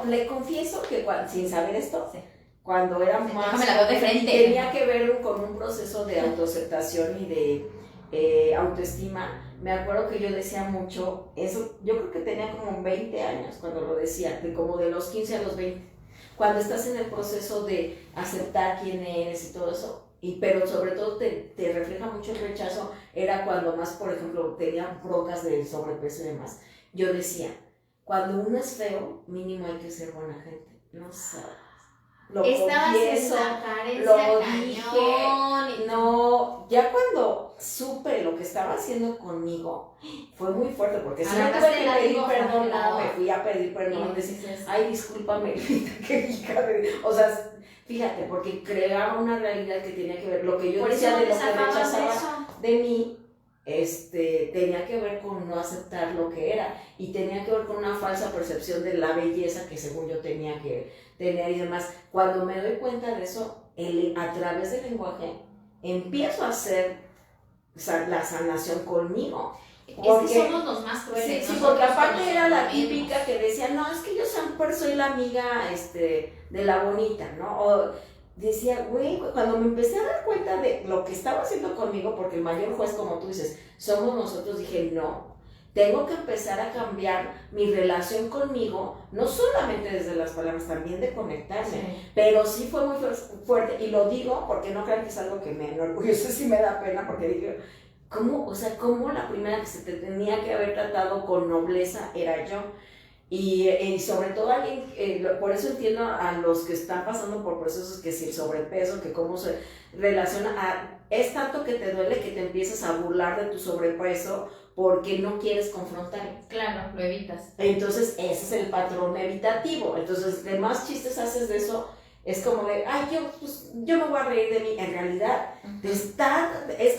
le confieso que sin saber esto, sí, cuando era más... Déjame la veo de frente. Tenía que ver con un proceso de autoaceptación y de autoestima. Me acuerdo que yo decía mucho, eso, yo creo que tenía como 20 años cuando lo decía, como de los 15 a los 20. Cuando estás en el proceso de aceptar quién eres y todo eso, pero sobre todo te refleja mucho el rechazo, era cuando más, por ejemplo, tenía broncas de sobrepeso y demás. Yo decía, cuando uno es feo, mínimo hay que ser buena gente, no sabes. Lo confieso, lo dije, no, ya cuando supe lo que estaba haciendo conmigo, fue muy fuerte, porque si me tuve que pedir perdón, me fui a pedir perdón, decir, ay, discúlpame, que hija de... O sea, fíjate, porque creaba una realidad que tenía que ver, lo que yo decía de lo que rechazaba de mí, tenía que ver con no aceptar lo que era, y tenía que ver con una falsa percepción de la belleza que según yo tenía que tener y demás. Cuando me doy cuenta de eso, a través del lenguaje, empiezo a hacer la sanación conmigo. Porque, es que somos los más crueles. Sí, porque aparte era la típica que decía, no, es que yo siempre soy la amiga de la bonita, ¿no? O decía, güey, cuando me empecé a dar cuenta de lo que estaba haciendo conmigo, porque el mayor juez, como tú dices, somos nosotros, dije, no, tengo que empezar a cambiar mi relación conmigo, no solamente desde las palabras, también de conectarme, sí. Pero sí fue muy fuerte, y lo digo porque no crean que es algo que me enorgullece, sí me da pena, porque dije, ¿cómo la primera que se te tenía que haber tratado con nobleza era yo? Y sobre todo alguien, por eso entiendo a los que están pasando por procesos, que si el sobrepeso, que cómo se relaciona, es tanto que te duele que te empiezas a burlar de tu sobrepeso porque no quieres confrontar. Claro, lo evitas. Entonces ese es el patrón evitativo. Entonces, de más chistes haces de eso, es como de, ay, yo me voy a reír de mí. En realidad, es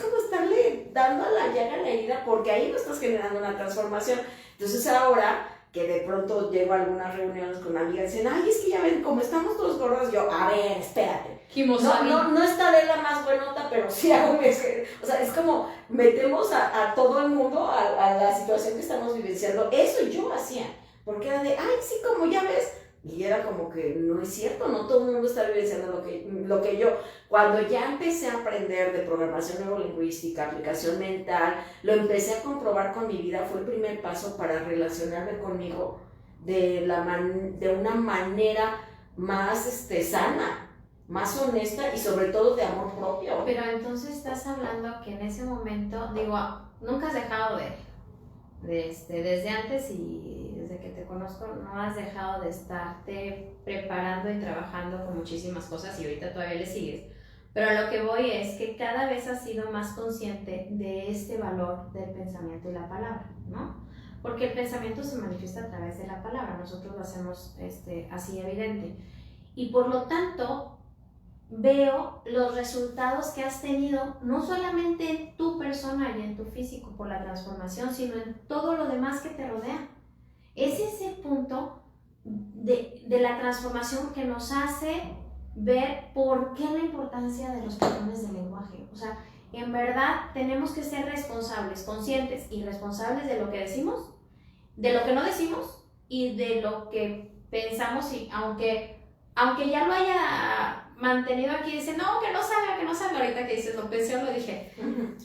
como estarle dando a la llaga a la herida, porque ahí no estás generando una transformación. Entonces ahora que de pronto llego a algunas reuniones con amigas y dicen, ay, es que ya ven, como estamos todos gordos, yo, a ver, espérate. No estaré la más buenota, pero sí hago o sea, es como metemos a todo el mundo a la situación que estamos vivenciando. Eso yo hacía, porque era de, ay, sí, como ya ves. Y era como que no es cierto, no todo el mundo está vivenciando lo que yo. Cuando ya empecé a aprender de programación neurolingüística, aplicación mental, lo empecé a comprobar con mi vida, fue el primer paso para relacionarme conmigo de una manera más sana, más honesta y sobre todo de amor propio. Pero entonces estás hablando que en ese momento, digo, nunca has dejado desde antes y desde que te conozco, no has dejado de estarte preparando y trabajando con muchísimas cosas y ahorita todavía le sigues. Pero a lo que voy es que cada vez has sido más consciente de este valor del pensamiento y la palabra, ¿no? Porque el pensamiento se manifiesta a través de la palabra, nosotros lo hacemos así evidente. Y por lo tanto, veo los resultados que has tenido, no solamente en tu persona y en tu físico por la transformación, sino en todo lo demás que te rodea. Es ese punto de la transformación que nos hace ver por qué la importancia de los patrones del lenguaje. O sea, en verdad tenemos que ser responsables, conscientes y responsables de lo que decimos, de lo que no decimos y de lo que pensamos, y aunque ya lo haya mantenido aquí, dice, no, que no sabe, ahorita que dices, lo pensé o lo dije.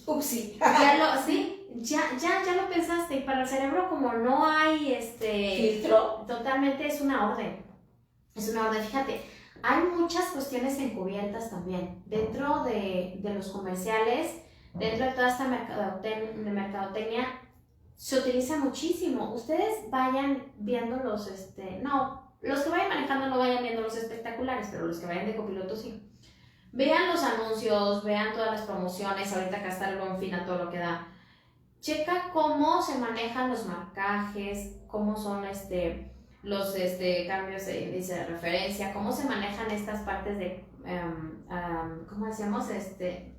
Upsi. Ya lo pensaste, y para el cerebro como no hay filtro, totalmente es una orden, fíjate, Hay muchas cuestiones encubiertas también. Dentro de los comerciales, dentro de toda esta mercadotecnia, se utiliza muchísimo. Ustedes vayan viendo los que vayan manejando no vayan viendo los espectaculares, pero los que vayan de copiloto sí. Vean los anuncios, vean todas las promociones, ahorita acá está el Buen Fin a todo lo que da. Checa cómo se manejan los marcajes, cómo son los cambios de índice de referencia, cómo se manejan estas partes de, ¿cómo decíamos? De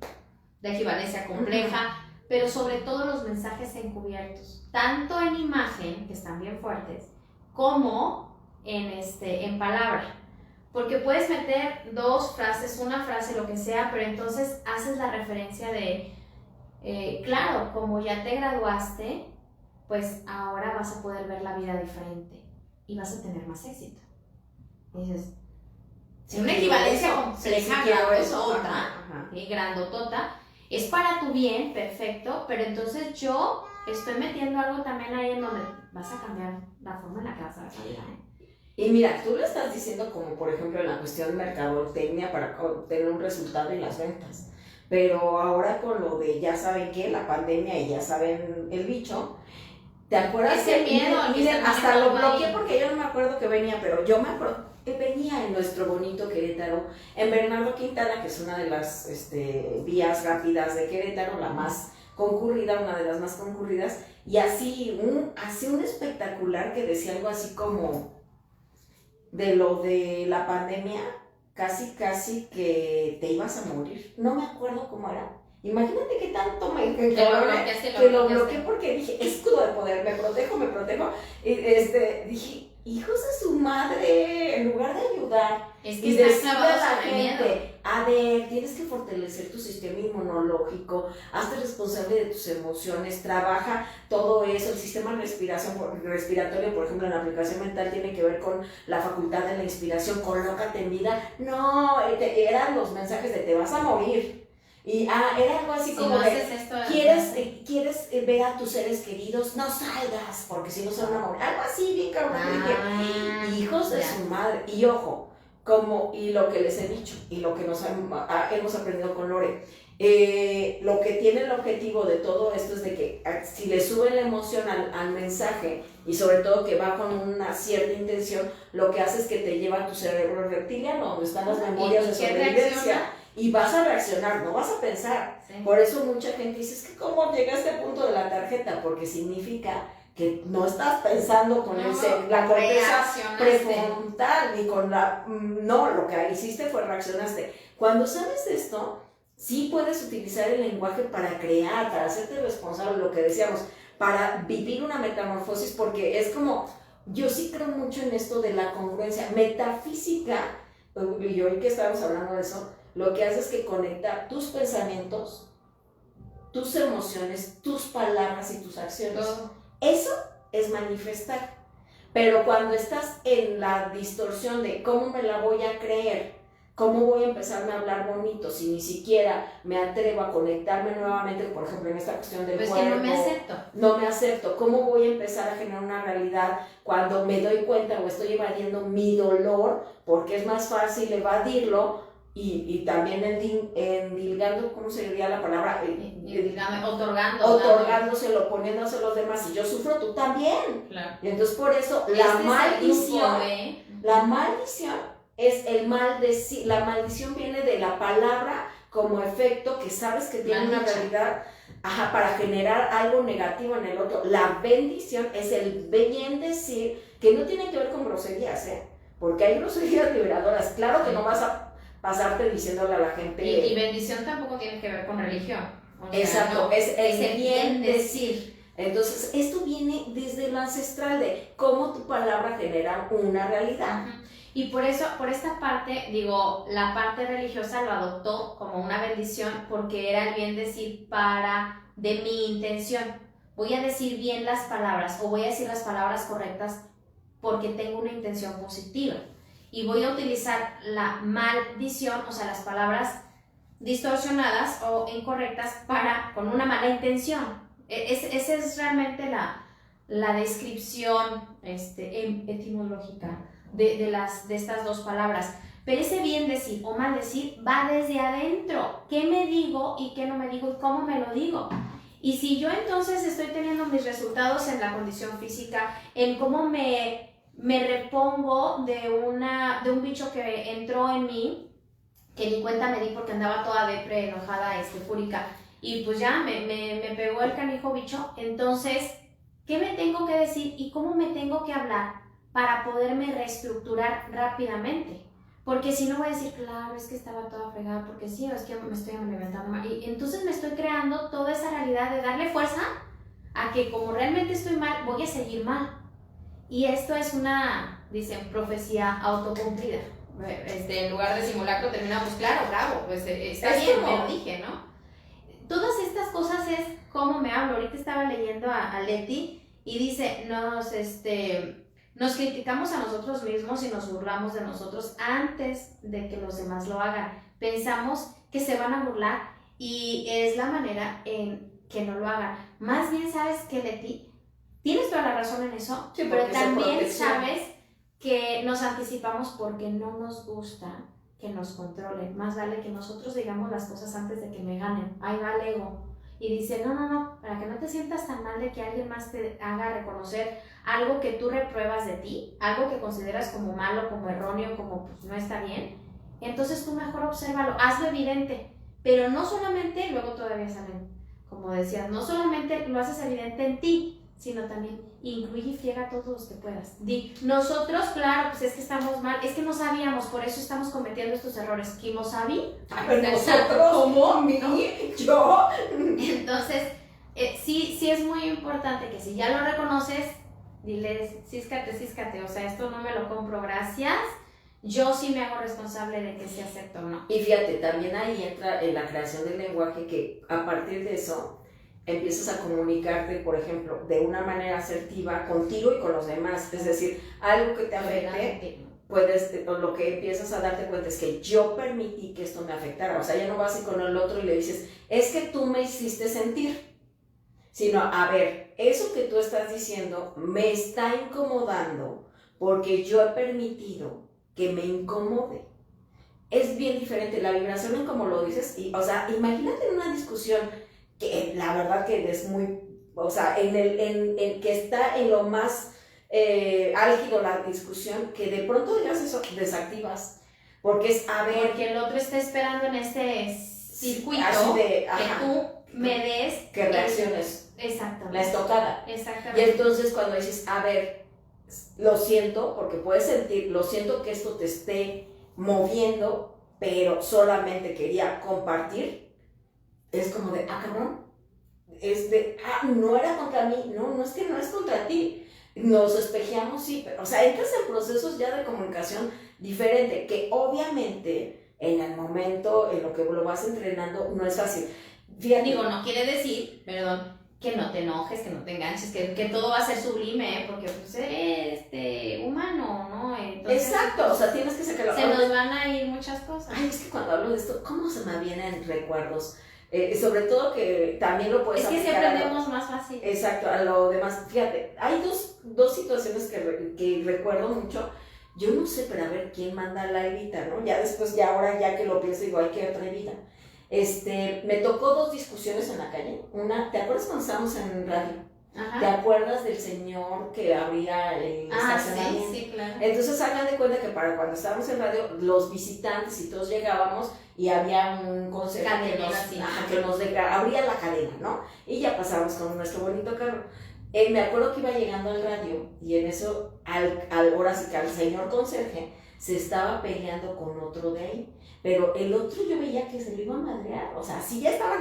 equivalencia compleja, pero sobre todo los mensajes encubiertos, tanto en imagen, que están bien fuertes, como en palabra. Porque puedes meter dos frases, una frase, lo que sea, pero entonces haces la referencia de, claro, como ya te graduaste, pues ahora vas a poder ver la vida diferente y vas a tener más éxito. Y dices, si una equivalencia compleja, grandotota, grandotota, es para tu bien, perfecto, pero entonces yo estoy metiendo algo también ahí en donde vas a cambiar la forma en la que vas a ver la vida, Y mira, tú lo estás diciendo como por ejemplo en la cuestión de mercadotecnia para obtener un resultado en las ventas. Pero ahora con lo de ya saben qué, la pandemia y ya saben el bicho, ¿te acuerdas? Ese miedo, miren, hasta lo bloqueé porque yo no me acuerdo que venía, pero yo me acuerdo que venía en nuestro bonito Querétaro, en Bernardo Quintana, que es una de las vías rápidas de Querétaro, la más concurrida, una de las más concurridas, y así un espectacular que decía algo así como de lo de la pandemia, casi que te ibas a morir. No me acuerdo cómo era. Imagínate qué tanto que lo bloqueé porque dije, escudo de poder, me protejo. Y dije, hijos de su madre, en lugar de ayudar y decirle a la gente, a ver, tienes que fortalecer tu sistema inmunológico, hazte responsable de tus emociones, trabaja todo eso, el sistema respiratorio, por ejemplo, en la aplicación mental tiene que ver con la facultad de la inspiración, colócate en vida. No, eran los mensajes de te vas a morir. Y era algo así como ¿quieres ver a tus seres queridos? No salgas, porque si no se van a morir. Algo así, bien cabrón. Hijos de su madre. Y ojo, y lo que les he dicho, y lo que hemos aprendido con Lore, lo que tiene el objetivo de todo esto es de que si le suben la emoción al mensaje, y sobre todo que va con una cierta intención, lo que hace es que te lleva a tu cerebro reptiliano, donde están las memorias de sobrevivencia. Y vas a reaccionar, no vas a pensar. Sí. Por eso mucha gente dice, es que ¿cómo llega a este punto de la tarjeta? Porque significa que no estás pensando con la corteza prefrontal, ni con lo que hiciste fue reaccionaste. Cuando sabes esto, sí puedes utilizar el lenguaje para crear, para hacerte responsable, lo que decíamos, para vivir una metamorfosis, porque es como, yo sí creo mucho en esto de la congruencia metafísica, y hoy que estamos hablando de eso, lo que hace es que conecta tus pensamientos, tus emociones, tus palabras y tus acciones. Eso es manifestar. Pero cuando estás en la distorsión de cómo me la voy a creer, cómo voy a empezarme a hablar bonito si ni siquiera me atrevo a conectarme nuevamente, por ejemplo, en esta cuestión del cuerpo. Que no me acepto. No me acepto. ¿Cómo voy a empezar a generar una realidad cuando me doy cuenta o estoy evadiendo mi dolor? Porque es más fácil evadirlo. Y también endilgando, ¿cómo se diría la palabra? Otorgándoselo, poniéndoselo a los demás. Si yo sufro, tú también. Claro. Y entonces por eso la maldición es el maldecir. La maldición viene de la palabra como efecto que sabes que tiene una realidad para generar algo negativo en el otro. La bendición es el bien decir, que no tiene que ver con groserías, porque hay groserías liberadoras. Claro que no vas a pasarte diciéndole a la gente. Y bendición tampoco tiene que ver con religión. Exacto, es el bien decir. Entonces, esto viene desde lo ancestral de cómo tu palabra genera una realidad. Y por eso, por esta parte, digo, la parte religiosa lo adoptó como una bendición porque era el bien decir de mi intención. Voy a decir bien las palabras o voy a decir las palabras correctas porque tengo una intención positiva. Y voy a utilizar la maldición, o sea, las palabras distorsionadas o incorrectas con una mala intención. Esa es realmente la descripción etimológica de estas dos palabras. Pero ese bien decir o mal decir va desde adentro. ¿Qué me digo y qué no me digo y cómo me lo digo? Y si yo entonces estoy teniendo mis resultados en la condición física, en cómo me repongo de un bicho que entró en mí, que ni cuenta me di porque andaba toda depre, enojada, fúrica, y pues ya me pegó el canijo bicho. Entonces, ¿qué me tengo que decir y cómo me tengo que hablar para poderme reestructurar rápidamente? Porque si no voy a decir, claro, es que estaba toda fregada, porque sí, o es que me estoy alimentando mal. Y entonces me estoy creando toda esa realidad de darle fuerza a que como realmente estoy mal, voy a seguir mal. Y esto es una, dicen, profecía autocumplida. En lugar de simulacro terminamos, claro, bravo, pues está bien, me lo dije, ¿no? Todas estas cosas es cómo me hablo. Ahorita estaba leyendo a Leti y dice, nos criticamos a nosotros mismos y nos burlamos de nosotros antes de que los demás lo hagan. Pensamos que se van a burlar y es la manera en que no lo hagan. Más bien, ¿sabes qué, Leti? Tienes toda la razón en eso, sí, pero también sabes que nos anticipamos porque no nos gusta que nos controlen. Más vale que nosotros digamos las cosas antes de que me ganen. Ahí va el ego. Y dice, no, para que no te sientas tan mal de que alguien más te haga reconocer algo que tú repruebas de ti, algo que consideras como malo, como erróneo, como pues no está bien, entonces tú mejor obsérvalo, hazlo evidente, pero no solamente, luego todavía salen, como decías, no solamente lo haces evidente en ti, sino también incluye y friega a todos los que puedas. Nosotros, claro, pues es que estamos mal, es que no sabíamos, por eso estamos cometiendo estos errores. ¿Quién sabía? Pero nosotros, ¿cómo? ¿No? ¿Yo? Entonces, sí es muy importante que si ya lo reconoces, diles, císcate, o sea, esto no me lo compro, gracias. Yo sí me hago responsable de que se acepte o no. Y fíjate, también ahí entra en la creación del lenguaje, que a partir de eso empiezas a comunicarte, por ejemplo, de una manera asertiva contigo y con los demás. Es decir, algo que te afecte, lo que empiezas a darte cuenta es que yo permití que esto me afectara. O sea, ya no vas con el otro y le dices, es que tú me hiciste sentir. Sino, a ver, eso que tú estás diciendo me está incomodando porque yo he permitido que me incomode. Es bien diferente la vibración en como lo dices. O sea, imagínate en una discusión que la verdad que es muy, o sea, en que está en lo más álgido la discusión, que de pronto digas eso, desactivas, porque es a ver. Porque el otro está esperando en este circuito que tú me des. Que reacciones. Exactamente. La estocada. Exactamente. Y entonces cuando dices, a ver, lo siento, porque puedes sentir, lo siento que esto te esté moviendo, pero solamente quería compartir. Es como de, cabrón, no era contra mí, no es que no es contra ti, nos espejeamos, sí, pero, o sea, entras en procesos ya de comunicación diferente, que obviamente en el momento en lo que lo vas entrenando no es fácil. Fíjate, no quiere decir, perdón, que no te enojes, que no te enganches, que todo va a ser sublime, porque pues eres humano, ¿no? Entonces, exacto, o sea, tienes que sacarlo. Se nos van a ir muchas cosas. Ay, es que cuando hablo de esto, ¿cómo se me vienen recuerdos? Sobre todo que también lo puedes aplicar. Es que si aprendemos más fácil. Exacto, a lo demás. Fíjate, hay dos situaciones que recuerdo mucho. Yo no sé, pero a ver quién manda la Evita, ¿no? Ya después, ahora ya que lo pienso, digo, ay, qué otra Evita. Me tocó 2 discusiones en la calle. Una, ¿te acuerdas cuando estábamos en radio? Ajá. ¿Te acuerdas del señor que abría el estacionamiento? Sí, claro. Entonces hagan de cuenta que para cuando estábamos en radio, los visitantes y todos llegábamos y había un consejo que nos abría la cadena, ¿no? Y ya pasábamos con nuestro bonito carro. Me acuerdo que iba llegando al radio y en eso, ahora sí que al señor conserje se estaba peleando con otro de ahí, pero el otro yo veía que se lo iba a madrear, o sea, sí ya estaban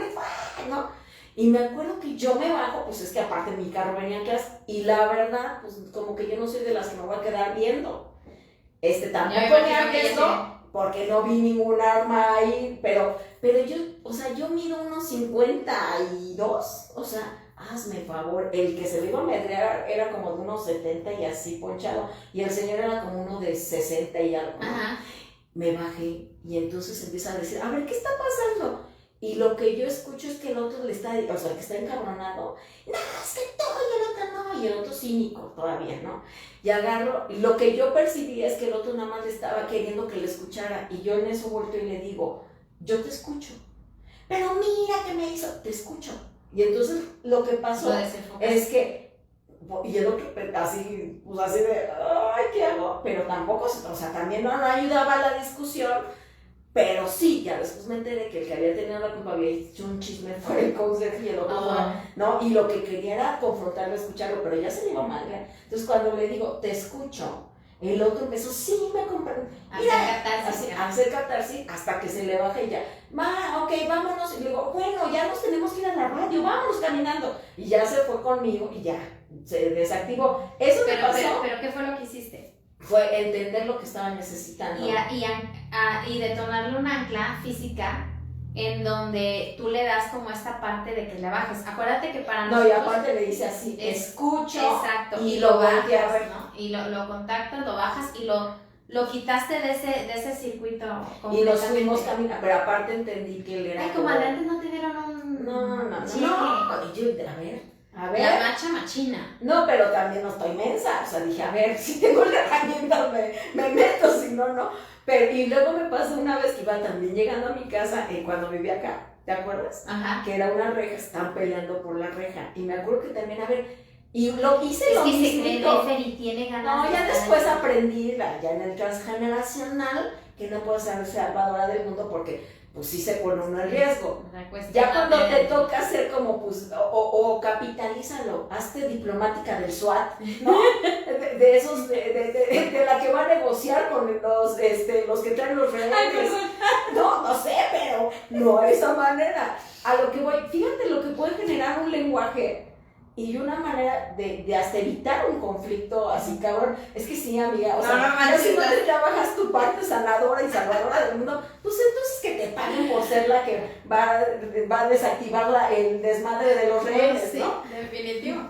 ¿no? Y me acuerdo que yo me bajo, pues es que aparte mi carro venía atrás, y la verdad, pues como que yo no soy de las que me voy a quedar viendo. Tampoco me arriesgo, porque no vi ningún arma ahí, pero yo, o sea, yo mido unos 52, o sea, hazme favor, el que se le iba a medrear era como de unos 70 y así ponchado, y el señor era como uno de 60 y algo. Ajá. Me bajé, y entonces empieza a decir, a ver, ¿qué está pasando? Y lo que yo escucho es que el otro le está, o sea, el que está encabronado, no, es que todo, y el otro no, y el otro cínico todavía, ¿no? Y agarro, y lo que yo percibía es que el otro nada más le estaba queriendo que le escuchara, y yo en eso volteo y le digo, yo te escucho, pero mira que me hizo, te escucho. Y entonces lo que pasó es que, y el otro así, pues así de, ay, ¿qué hago? Pero tampoco, o sea, también no ayudaba a la discusión. Pero sí, ya después me enteré que el que había tenido la culpa había hecho un chisme fuera el consejo y el otro fuera, ¿no? Y lo que quería era confrontarlo, escucharlo, pero ya se le iba mal, ¿eh? Entonces cuando le digo, te escucho, el otro empezó, sí, me comprendo. Hacer catarsis hasta que se le baja y ya, ok, vámonos. Y le digo, bueno, ya nos tenemos que ir a la radio, vámonos caminando. Y ya se fue conmigo y ya, se desactivó. Eso me pasó. Pero ¿qué fue lo que hiciste? Fue entender lo que estaba necesitando. Y detonarle un ancla física en donde tú le das como esta parte de que le bajes. Acuérdate que para nosotros... No, y aparte le dice así, escucho. Exacto, y lo bajas, ¿no? Y lo contactas, lo bajas y lo quitaste de ese circuito. Y nos fuimos caminando, pero aparte entendí que él era... Ay, como antes no te dieron un... No. Y yo, a ver. La macha machina. No, pero también no estoy mensa. O sea, dije, a ver, si tengo la herramienta me meto, si no, no. Pero, y luego me pasó una vez que iba también llegando a mi casa cuando vivía acá, ¿te acuerdas? Ajá. Que era una reja, estaban peleando por la reja. Y me acuerdo que también, a ver, y lo hice lo mismo. Es que se cree refer y tiene ganas. No, ya después aprendí, ya en el transgeneracional, que no puedo ser salvadora del mundo porque pues sí se pone uno en riesgo. Ya cuando te toca hacer como, pues, o capitalízalo, hazte diplomática del SWAT, ¿no? De esos, de la que va a negociar con los que traen los rehenes. No sé, pero no de esa manera. A lo que voy, fíjate lo que puede generar un lenguaje y una manera de hasta evitar un conflicto así, cabrón. Es que sí, amiga, o sea, si no te trabajas tu parte sanadora y salvadora del mundo, pues entonces que te paguen por ser la que va a desactivar el desmadre de los rehenes, sí, ¿no? Definitivo.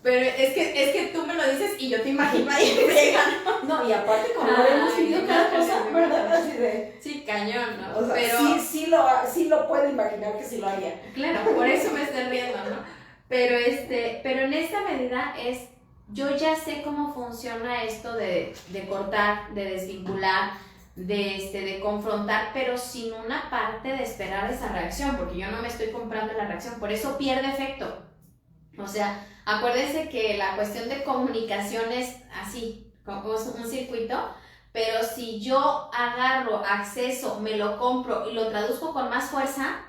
Pero es que tú me lo dices y yo te imagino ahí pegando. No, y aparte como hemos vivido cada cosa, ¿verdad? Así de... Sí, cañón, ¿no? O sea, pero sí lo puedo imaginar que sí lo haya. Claro, por eso me estoy riendo, ¿no? Pero en esta medida yo ya sé cómo funciona esto de cortar, de desvincular, de confrontar, pero sin una parte de esperar esa reacción, porque yo no me estoy comprando la reacción, por eso pierde efecto. O sea, acuérdense que la cuestión de comunicación es así, como un circuito, pero si yo agarro, acceso, me lo compro y lo traduzco con más fuerza,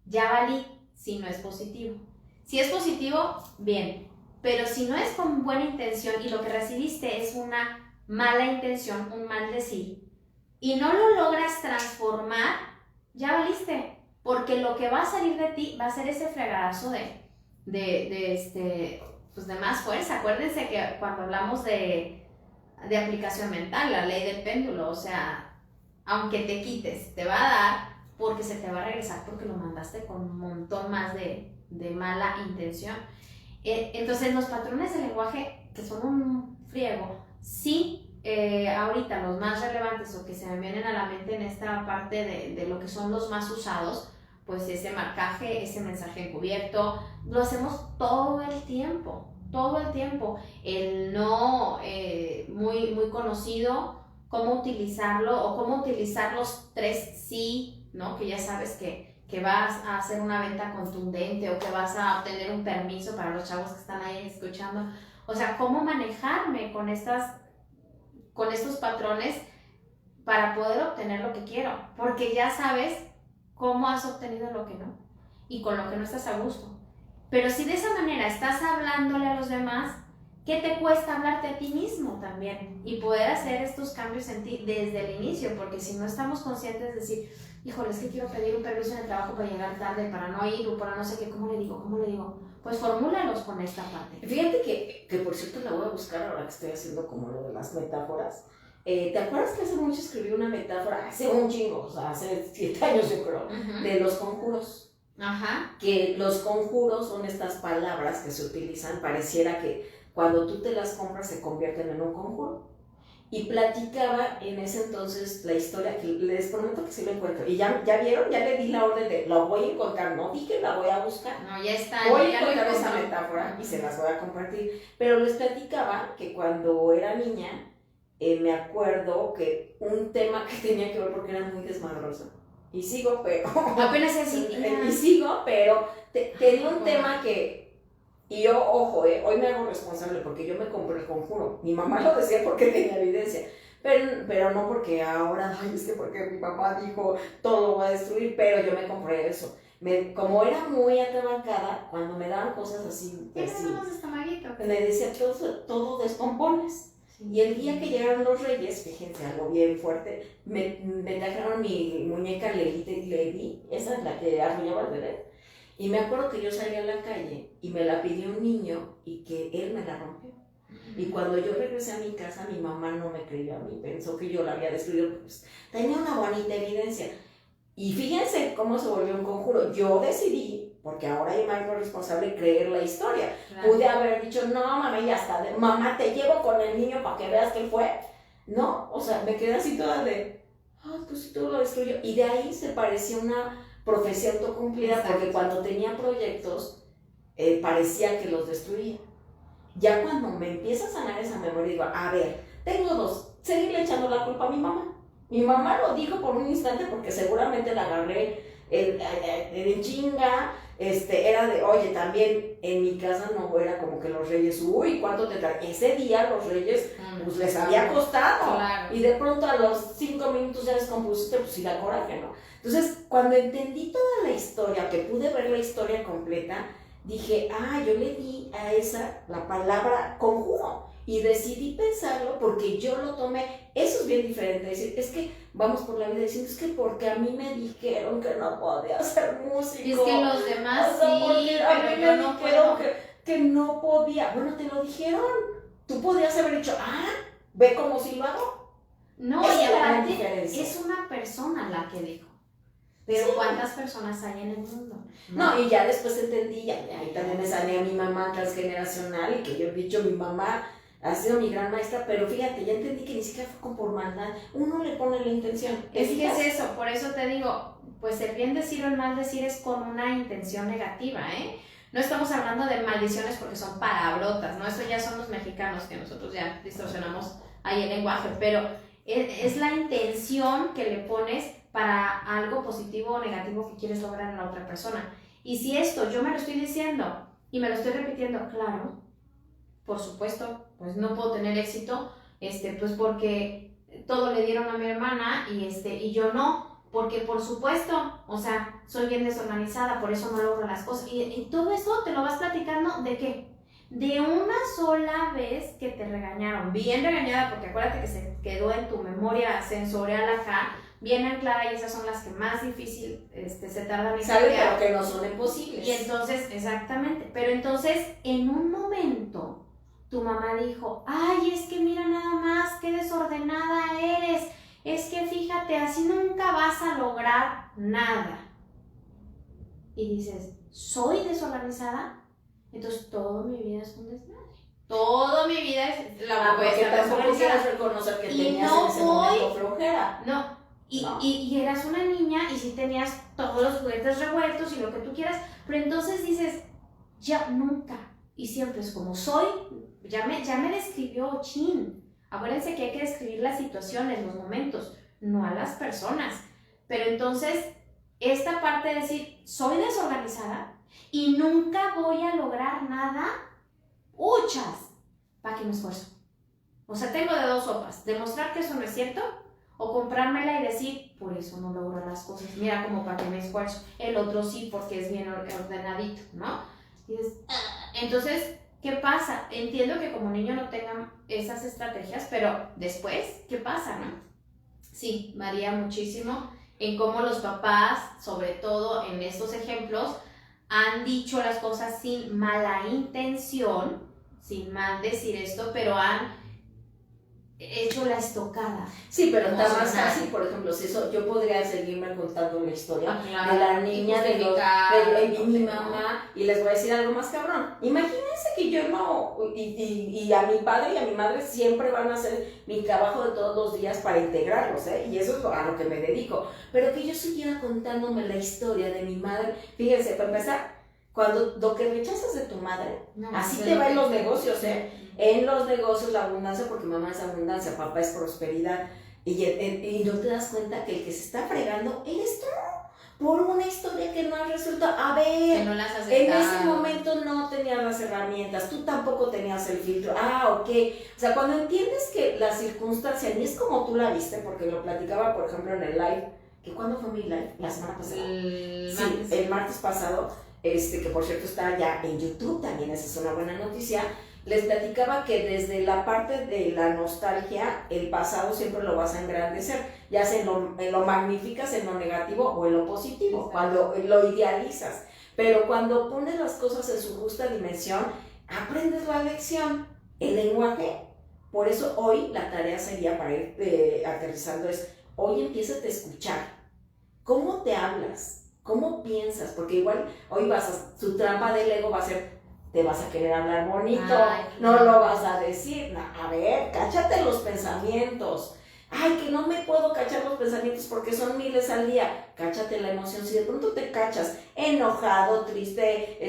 ya valí, si no es positivo. Si es positivo, bien, pero si no es con buena intención y lo que recibiste es una mala intención, un mal decir, y no lo logras transformar, ya valiste, porque lo que va a salir de ti va a ser ese fregadazo pues de más fuerza. Acuérdense que cuando hablamos de aplicación mental, la ley del péndulo, o sea, aunque te quites, te va a dar porque se te va a regresar porque lo mandaste con un montón más de mala intención. Entonces los patrones de lenguaje, que son un friego, sí, ahorita los más relevantes o que se me vienen a la mente en esta parte de lo que son los más usados, pues ese marcaje, ese mensaje encubierto, lo hacemos todo el tiempo, el no muy, muy conocido, cómo utilizarlo o cómo utilizar los 3 sí, ¿no? Que ya sabes que vas a hacer una venta contundente o que vas a obtener un permiso para los chavos que están ahí escuchando. O sea, cómo manejarme con estos patrones para poder obtener lo que quiero, porque ya sabes cómo has obtenido lo que no y con lo que no estás a gusto. Pero si de esa manera estás hablándole a los demás, ¿qué te cuesta hablarte a ti mismo también? Y poder hacer estos cambios en ti desde el inicio, porque si no estamos conscientes de decir, híjole, es que quiero pedir un permiso en el trabajo para llegar tarde, para no ir o para no sé qué, ¿cómo le digo? Pues formúlalos con esta parte. Fíjate que por cierto la voy a buscar ahora que estoy haciendo como lo de las metáforas. ¿Te acuerdas que hace mucho escribí una metáfora, hace un chingo, o sea, hace 7 años yo creo, de los conjuros? Ajá. Que los conjuros son estas palabras que se utilizan, pareciera que cuando tú te las compras se convierten en un conjuro. y platicaba en ese entonces la historia, que les prometo que sí lo encuentro. Y ya vieron, ya le di la orden de, lo voy a encontrar, no dije la voy a buscar. No, ya está. Voy ya a encontrar lo esa encontró. metáfora y se las voy a compartir. Pero les platicaba que cuando era niña, me acuerdo que un tema que tenía que ver porque era muy desmadroso. Y sigo, pero... Apenas es así. y sigo, pero tenía un tema que... Y yo, ojo, hoy me hago responsable porque yo me compré el conjuro. Mi mamá lo decía porque tenía evidencia. Pero no porque ahora, ay, es que porque mi papá dijo todo lo va a destruir, pero yo me compré eso. Como era muy atrabancada, cuando me daban cosas así, me decía, todo descompones. Sí. Y el día que llegaron los reyes, fíjense, algo bien fuerte, me trajeron mi muñeca Levi, esa es la que arrullaba el bebé. Y me acuerdo que yo salí a la calle y me la pidió un niño y que él me la rompió. Y cuando yo regresé a mi casa, mi mamá no me creyó a mí, pensó que yo la había destruido, pues tenía una bonita evidencia. Y fíjense cómo se volvió un conjuro. Yo decidí, porque ahora yo me hago responsable, creer la historia. Claro. Pude haber dicho, no, mamá, ya está, mamá, te llevo con el niño para que veas que él fue. No, o sea, me quedé así toda de, pues si todo lo destruyó. Y de ahí se parecía una profecía autocumplida. Exacto. Porque cuando tenía proyectos, parecía que los destruía. Ya cuando me empieza a sanar esa memoria, digo, a ver, tengo dos, seguirle echando la culpa a mi mamá. Mi mamá lo dijo por un instante porque seguramente la agarré en chinga, era de, oye, también en mi casa no era como que los reyes, uy, ¿cuánto te traen? Ese día los reyes, pues les había costado, claro. Y de pronto a los 5 minutos ya descompusiste, pues sí da coraje, ¿no? Entonces, cuando entendí toda la historia, que pude ver la historia completa, dije, yo le di a esa la palabra conjuro y decidí pensarlo porque yo lo tomé. Eso es bien diferente, decir, es que vamos por la vida diciendo, es que porque a mí me dijeron que no podía ser músico. Y es que los demás sí, pero yo no puedo. Que no podía. Bueno, te lo dijeron. Tú podías haber dicho, ve como si lo hago. No, y aparte es una persona la que dijo. Pero sí. ¿Cuántas personas hay en el mundo? No, y ya después entendí, ahí también me sale a mi mamá transgeneracional, y que yo he dicho, mi mamá ha sido mi gran maestra, pero fíjate, ya entendí que ni siquiera fue por maldad, uno le pone la intención. Es que es eso, por eso te digo, pues el bien decir o el mal decir es con una intención negativa, ¿eh? No estamos hablando de maldiciones porque son palabrotas, ¿no? Eso ya son los mexicanos, que nosotros ya distorsionamos ahí el lenguaje, pero es la intención que le pones para algo positivo o negativo que quieres lograr en la otra persona. Y si esto yo me lo estoy diciendo y me lo estoy repitiendo, claro, por supuesto, pues no puedo tener éxito, pues porque todo le dieron a mi hermana y yo no, porque por supuesto, o sea, soy bien desorganizada, por eso no logro las cosas. Y todo eso te lo vas platicando, ¿de qué? De una sola vez que te regañaron, bien regañada, porque acuérdate que se quedó en tu memoria sensorial acá, bien anclada, y esas son las que más difícil se tardan en cambiar. Pero que no son imposibles. Y entonces, exactamente, pero entonces en un momento tu mamá dijo, ay, es que mira nada más, qué desordenada eres, es que fíjate, así nunca vas a lograr nada. Y dices, ¿soy desorganizada? Entonces toda mi vida es un desmadre. Toda mi vida es la porque tampoco quieres reconocer que tenías en ese momento flojera. No. Y eras una niña y sí tenías todos los juguetes revueltos y lo que tú quieras, pero entonces dices, ya nunca, y siempre es como soy, ya me describió Chin. Acuérdense que hay que describir las situaciones, los momentos, no a las personas. Pero entonces, esta parte de decir, soy desorganizada y nunca voy a lograr nada, ¡uchas! ¿Para qué me esfuerzo? O sea, tengo de dos sopas, demostrar que eso no es cierto, o comprármela y decir, por eso no logro las cosas, mira como para que me esfuerzo, el otro sí porque es bien ordenadito, ¿no? Y entonces, ¿qué pasa? Entiendo que como niño no tengan esas estrategias, pero después, ¿qué pasa, no? Sí, varía muchísimo en cómo los papás, sobre todo en estos ejemplos, han dicho las cosas sin mala intención, sin mal decir esto, pero han hecho la estocada. Sí, pero está más Emocional. fácil, por ejemplo, si eso, yo podría seguirme contando la historia Claro. de la niña, de mi ¿no? mamá, y les voy a decir algo más cabrón. Imagínense que yo no, y a mi padre y a mi madre siempre van a hacer mi trabajo de todos los días para integrarlos, y eso es a lo que me dedico. Pero que yo siguiera contándome la historia de mi madre, fíjense, para empezar, cuando lo que rechazas de tu madre, No, así sí, te va en los negocios, En los negocios la abundancia, porque mamá es abundancia, papá es prosperidad. Y no te das cuenta que el que se está fregando eres tú por una historia que no has resuelto. A Que ver, no las has en aceptado. ese momento no tenías las herramientas, tú tampoco tenías el filtro. Ok. O sea, cuando entiendes que la circunstancia ni es como tú la viste, porque lo platicaba, por ejemplo, en el live, que ¿cuándo fue mi live? La semana pasada. El martes pasado, que por cierto está ya en YouTube, también esa es una buena noticia. Les platicaba que desde la parte de la nostalgia, el pasado siempre lo vas a engrandecer, ya sea en lo magnificas, en lo negativo o en lo positivo, exacto, cuando lo idealizas. Pero cuando pones las cosas en su justa dimensión, aprendes la lección. El lenguaje, por eso hoy la tarea sería para ir aterrizando es, hoy empiézate a escuchar. ¿Cómo te hablas? ¿Cómo piensas? Porque igual hoy tu trampa del ego va a ser, te vas a querer hablar bonito, no lo vas a decir. No, a ver, cáchate los pensamientos. Ay, que no me puedo cachar los pensamientos porque son miles al día. Cáchate la emoción. Si de pronto te cachas enojado, triste,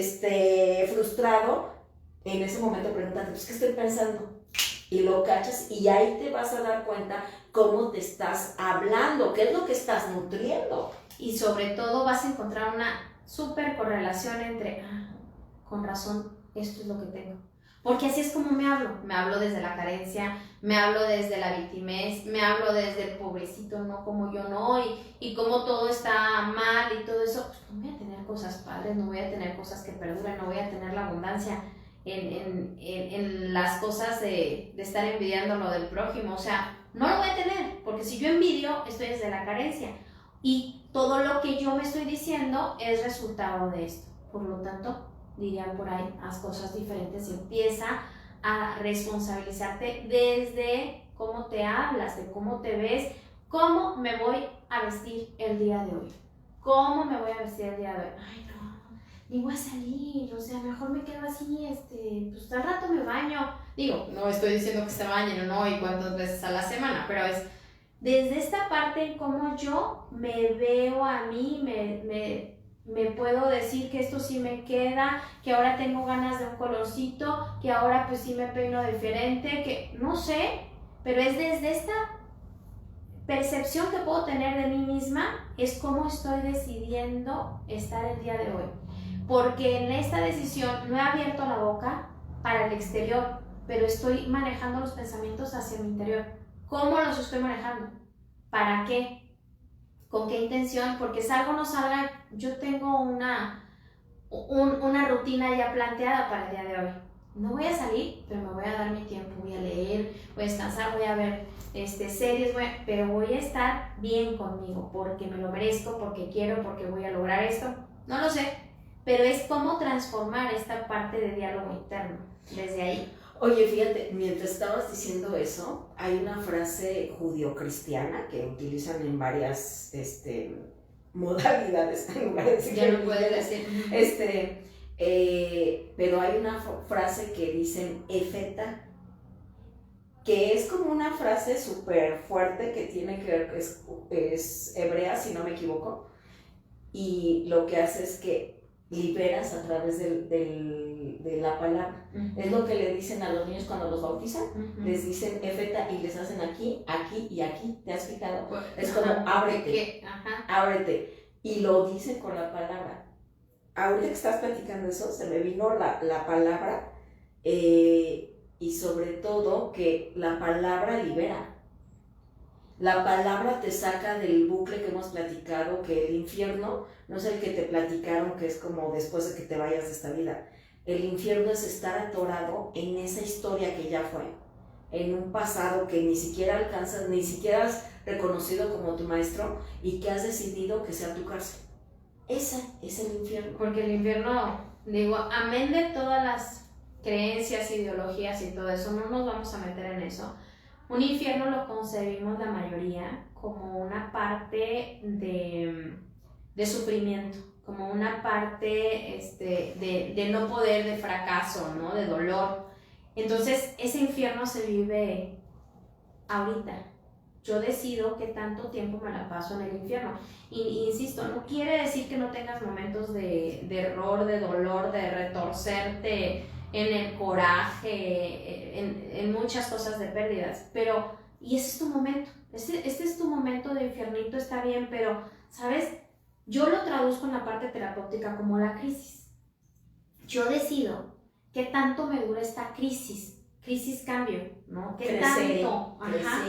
frustrado, en ese momento pregúntate, pues, ¿qué estoy pensando? Y lo cachas y ahí te vas a dar cuenta cómo te estás hablando, qué es lo que estás nutriendo. Y sobre todo vas a encontrar una súper correlación entre, con razón, esto es lo que tengo. Porque así es como me hablo desde la carencia, me hablo desde la victimez, me hablo desde el pobrecito, no como yo no, y como todo está mal y todo eso, pues no voy a tener cosas padres, no voy a tener cosas que perduren, no voy a tener la abundancia en las cosas de estar envidiando lo del prójimo, o sea, no lo voy a tener, porque si yo envidio, estoy desde la carencia, y todo lo que yo me estoy diciendo es resultado de esto, por lo tanto, dirían por ahí, haz cosas diferentes y empieza a responsabilizarte desde cómo te hablas, de cómo te ves, cómo me voy a vestir el día de hoy, cómo me voy a vestir el día de hoy. Ay, no, ni voy a salir, o sea, mejor me quedo así, pues al rato me baño. Digo, no estoy diciendo que se bañen o no y cuántas veces a la semana, pero es desde esta parte en cómo yo me veo a mí, me puedo decir que esto sí me queda, que ahora tengo ganas de un colorcito, que ahora pues sí me peino diferente, que no sé, pero es desde esta percepción que puedo tener de mí misma, es cómo estoy decidiendo estar el día de hoy. Porque en esta decisión no he abierto la boca para el exterior, pero estoy manejando los pensamientos hacia mi interior. ¿Cómo los estoy manejando? ¿Para qué? ¿Con qué intención? Porque salga o no salga, yo tengo una rutina ya planteada para el día de hoy. No voy a salir, pero me voy a dar mi tiempo, voy a leer, voy a descansar, voy a ver series, pero voy a estar bien conmigo, porque me lo merezco, porque quiero, porque voy a lograr esto. No lo sé, pero es cómo transformar esta parte de diálogo interno, desde ahí. Oye, fíjate, mientras estabas diciendo eso, hay una frase judio-cristiana que utilizan en varias modalidades, en lugar de decir ya no puedes decir. Pero hay una frase que dicen efeta, que es como una frase súper fuerte que tiene que ver, es hebrea, si no me equivoco, y lo que hace es que liberas a través de la palabra. Es lo que le dicen a los niños cuando los bautizan, les dicen efeta y les hacen aquí, aquí y aquí. ¿Te has fijado? Es como ábrete, ábrete. Y lo dicen con la palabra. Ahorita que estás platicando eso, se me vino la palabra y sobre todo que la palabra libera. La palabra te saca del bucle que hemos platicado, que el infierno no es el que te platicaron, que es como después de que te vayas de esta vida. El infierno es estar atorado en esa historia que ya fue, en un pasado que ni siquiera alcanzas, ni siquiera has reconocido como tu maestro y que has decidido que sea tu cárcel. Ese es el infierno. Porque el infierno, digo, amén de todas las creencias, ideologías y todo eso, no nos vamos a meter en eso, Un infierno lo concebimos la mayoría como una parte de sufrimiento, como una parte de no poder, de fracaso, ¿no? De dolor. Entonces, ese infierno se vive ahorita. Yo decido qué tanto tiempo me la paso en el infierno. Y insisto, no quiere decir que no tengas momentos de error, de dolor, de retorcerte en el coraje, en muchas cosas de pérdidas, pero, y ese es tu momento, este es tu momento de infiernito, está bien, pero, ¿sabes? Yo lo traduzco en la parte terapéutica como la crisis. Yo decido qué tanto me dura esta crisis cambio, ¿no? ¿Qué tanto? Ajá,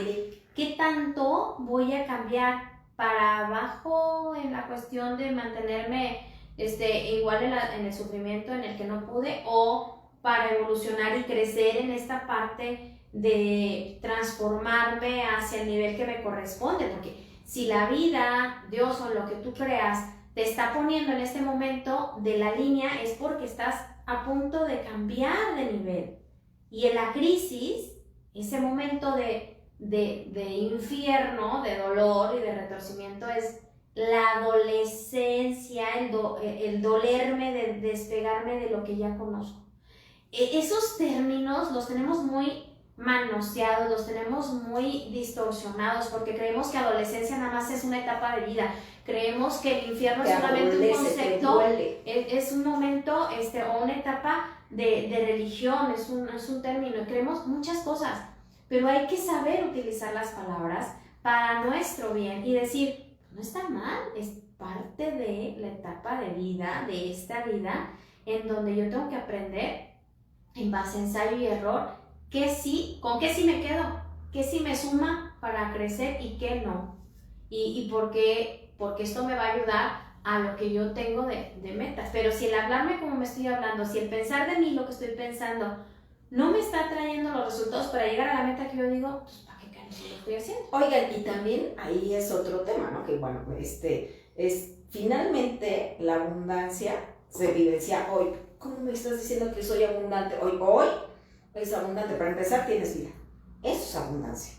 ¿qué tanto voy a cambiar para abajo en la cuestión de mantenerme igual en el sufrimiento en el que no pude, o para evolucionar y crecer en esta parte de transformarme hacia el nivel que me corresponde? Porque si la vida, Dios o lo que tú creas te está poniendo en este momento de la línea, es porque estás a punto de cambiar de nivel. Y en la crisis, ese momento de infierno, de dolor y de retorcimiento, es la adolescencia, el dolerme, de despegarme de lo que ya conozco. Esos términos los tenemos muy manoseados, los tenemos muy distorsionados, porque creemos que adolescencia nada más es una etapa de vida. Creemos que el infierno es solamente un concepto, es un momento o una etapa de religión, es un término. Creemos muchas cosas, pero hay que saber utilizar las palabras para nuestro bien y decir, no está mal, es parte de la etapa de vida, de esta vida, en donde yo tengo que aprender en base a ensayo y error, con qué sí me quedo, qué sí me suma para crecer y qué no. Y porque esto me va a ayudar a lo que yo tengo de metas. Pero si el hablarme como me estoy hablando, si el pensar de mí lo que estoy pensando no me está trayendo los resultados para llegar a la meta que yo digo, pues ¿para qué carajo lo estoy haciendo? Oigan, y también ahí es otro tema, ¿no? Que bueno, finalmente la abundancia se evidencia hoy. ¿Cómo me estás diciendo que soy abundante? Hoy es abundante. Para empezar, tienes vida. Eso es abundancia.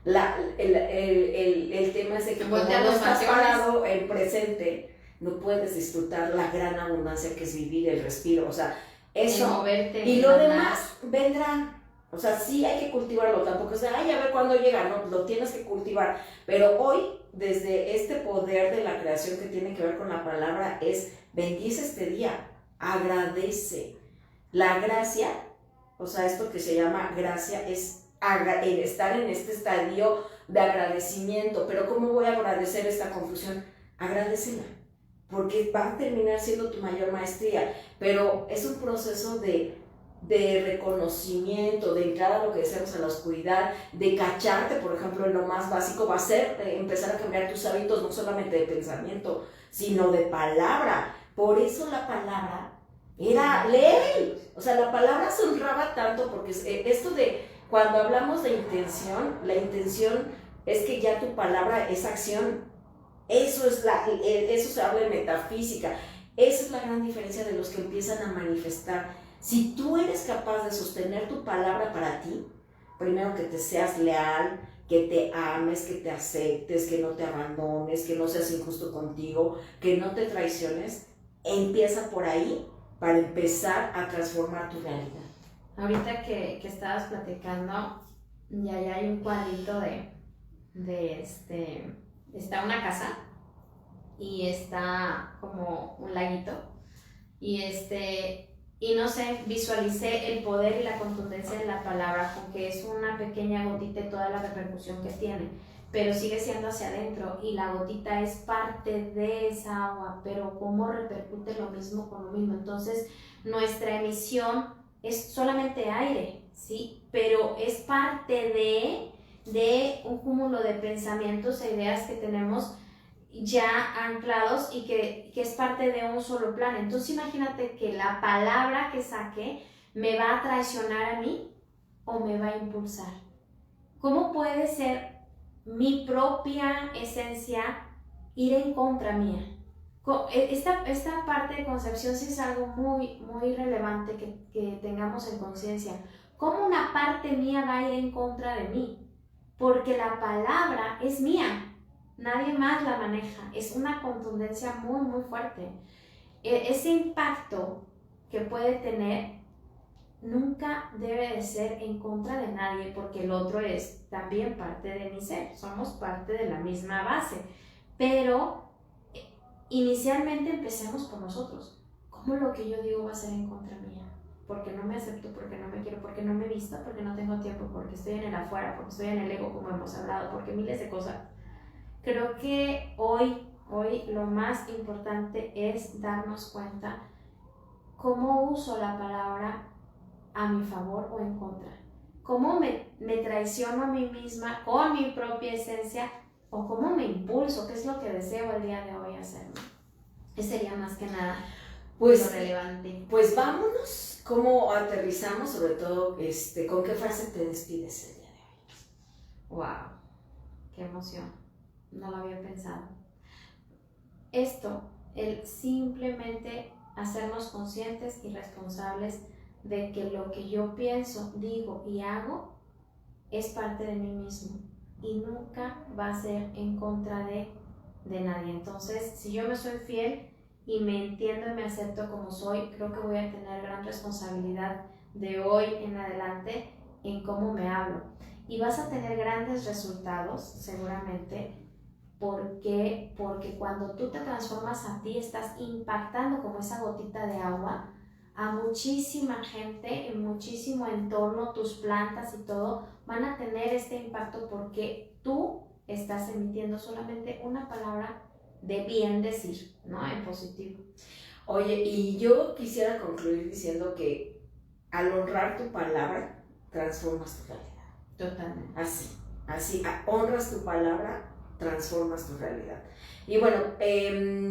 El tema es de que cuando no estás parado en presente, no puedes disfrutar la gran abundancia que es vivir el respiro. O sea, eso. Y lo demás vendrá. O sea, sí hay que cultivarlo. Tampoco es de, a ver cuándo llega. No, lo tienes que cultivar. Pero hoy, desde este poder de la creación que tiene que ver con la palabra, es bendice este día. Agradece. La gracia, o sea, esto que se llama gracia es el estar en este estadio de agradecimiento. Pero ¿cómo voy a agradecer esta confusión? Agradecela, porque va a terminar siendo tu mayor maestría. Pero es un proceso de reconocimiento, de entrada a lo que decíamos en la oscuridad, de cacharte, por ejemplo, en lo más básico va a ser empezar a cambiar tus hábitos, no solamente de pensamiento, sino de palabra. Por eso la palabra era ley. O sea, la palabra se honraba tanto, porque esto de cuando hablamos de intención, la intención es que ya tu palabra es acción. Eso se habla en metafísica. Esa es la gran diferencia de los que empiezan a manifestar. Si tú eres capaz de sostener tu palabra para ti, primero que te seas leal, que te ames, que te aceptes, que no te abandones, que no seas injusto contigo, que no te traiciones, empieza por ahí para empezar a transformar tu realidad. Ahorita que estabas platicando, ya hay un cuadrito está una casa y está como un laguito y no sé, visualicé el poder y la contundencia de la palabra, porque es una pequeña gotita y toda la repercusión que tiene, pero sigue siendo hacia adentro y la gotita es parte de esa agua, pero cómo repercute lo mismo con lo mismo. Entonces nuestra emisión es solamente aire, ¿sí? Pero es parte de un cúmulo de pensamientos e ideas que tenemos ya anclados y que es parte de un solo plan. Entonces imagínate que la palabra que saque me va a traicionar a mí o me va a impulsar. ¿Cómo puede ser mi propia esencia ir en contra mía? Esta parte de concepción sí es algo muy, muy relevante que tengamos en conciencia. ¿Cómo una parte mía va a ir en contra de mí? porque la palabra es mía, nadie más la maneja, es una contundencia muy, muy fuerte. Ese impacto que puede tener nunca debe de ser en contra de nadie, porque el otro es también parte de mi ser, somos parte de la misma base, pero inicialmente empecemos por nosotros. ¿Cómo lo que yo digo va a ser en contra mía? Porque no me acepto, porque no me quiero, porque no me visto, porque no tengo tiempo, porque estoy en el afuera, porque estoy en el ego, como hemos hablado, porque miles de cosas. Creo que hoy lo más importante es darnos cuenta cómo uso la palabra a mi favor o en contra. Cómo me traiciono a mí misma con mi propia esencia o cómo me impulso, qué es lo que deseo el día de hoy hacer. Ese sería más que nada lo relevante. Pues vámonos, cómo aterrizamos, sobre todo, ¿con qué frase te despides el día de hoy? ¡Wow! ¡Qué emoción! No lo había pensado. Esto, el simplemente hacernos conscientes y responsables de que lo que yo pienso, digo y hago es parte de mí mismo y nunca va a ser en contra de nadie. Entonces, si yo me soy fiel y me entiendo y me acepto como soy, creo que voy a tener gran responsabilidad de hoy en adelante en cómo me hablo. Y vas a tener grandes resultados, seguramente, porque cuando tú te transformas a ti, estás impactando como esa gotita de agua a muchísima gente, en muchísimo entorno, tus plantas y todo van a tener este impacto porque tú estás emitiendo solamente una palabra de bien decir, ¿no? En positivo. Oye, y yo quisiera concluir diciendo que al honrar tu palabra, transformas tu realidad. Totalmente. Así, honras tu palabra, transformas tu realidad. Y bueno,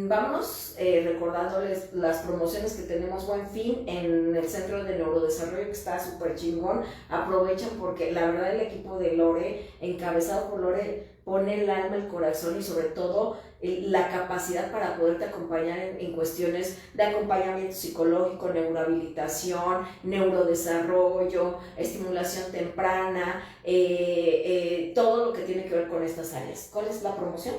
vámonos recordándoles las promociones que tenemos Buen Fin en el Centro de Neurodesarrollo, que está súper chingón. Aprovechen porque la verdad el equipo de Lore, encabezado por Lore, pone el alma, el corazón y sobre todo la capacidad para poderte acompañar en cuestiones de acompañamiento psicológico, neurohabilitación, neurodesarrollo, estimulación temprana, todo lo que tiene que ver con estas áreas. ¿Cuál es la promoción?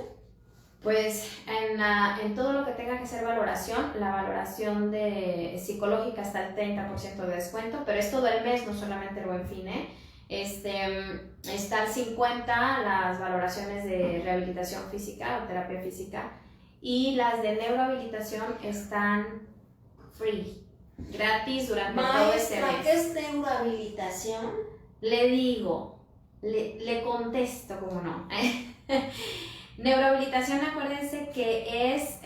Pues en todo lo que tenga que ser valoración, la valoración de psicológica está al 30% de descuento, pero es todo el mes, no solamente el Buen Fin, está al 50% las valoraciones de rehabilitación física o terapia física, y las de neurohabilitación están free, gratis durante todo este mes. ¿Qué es neurohabilitación? Le digo, le contesto como no. Neurohabilitación, acuérdense que es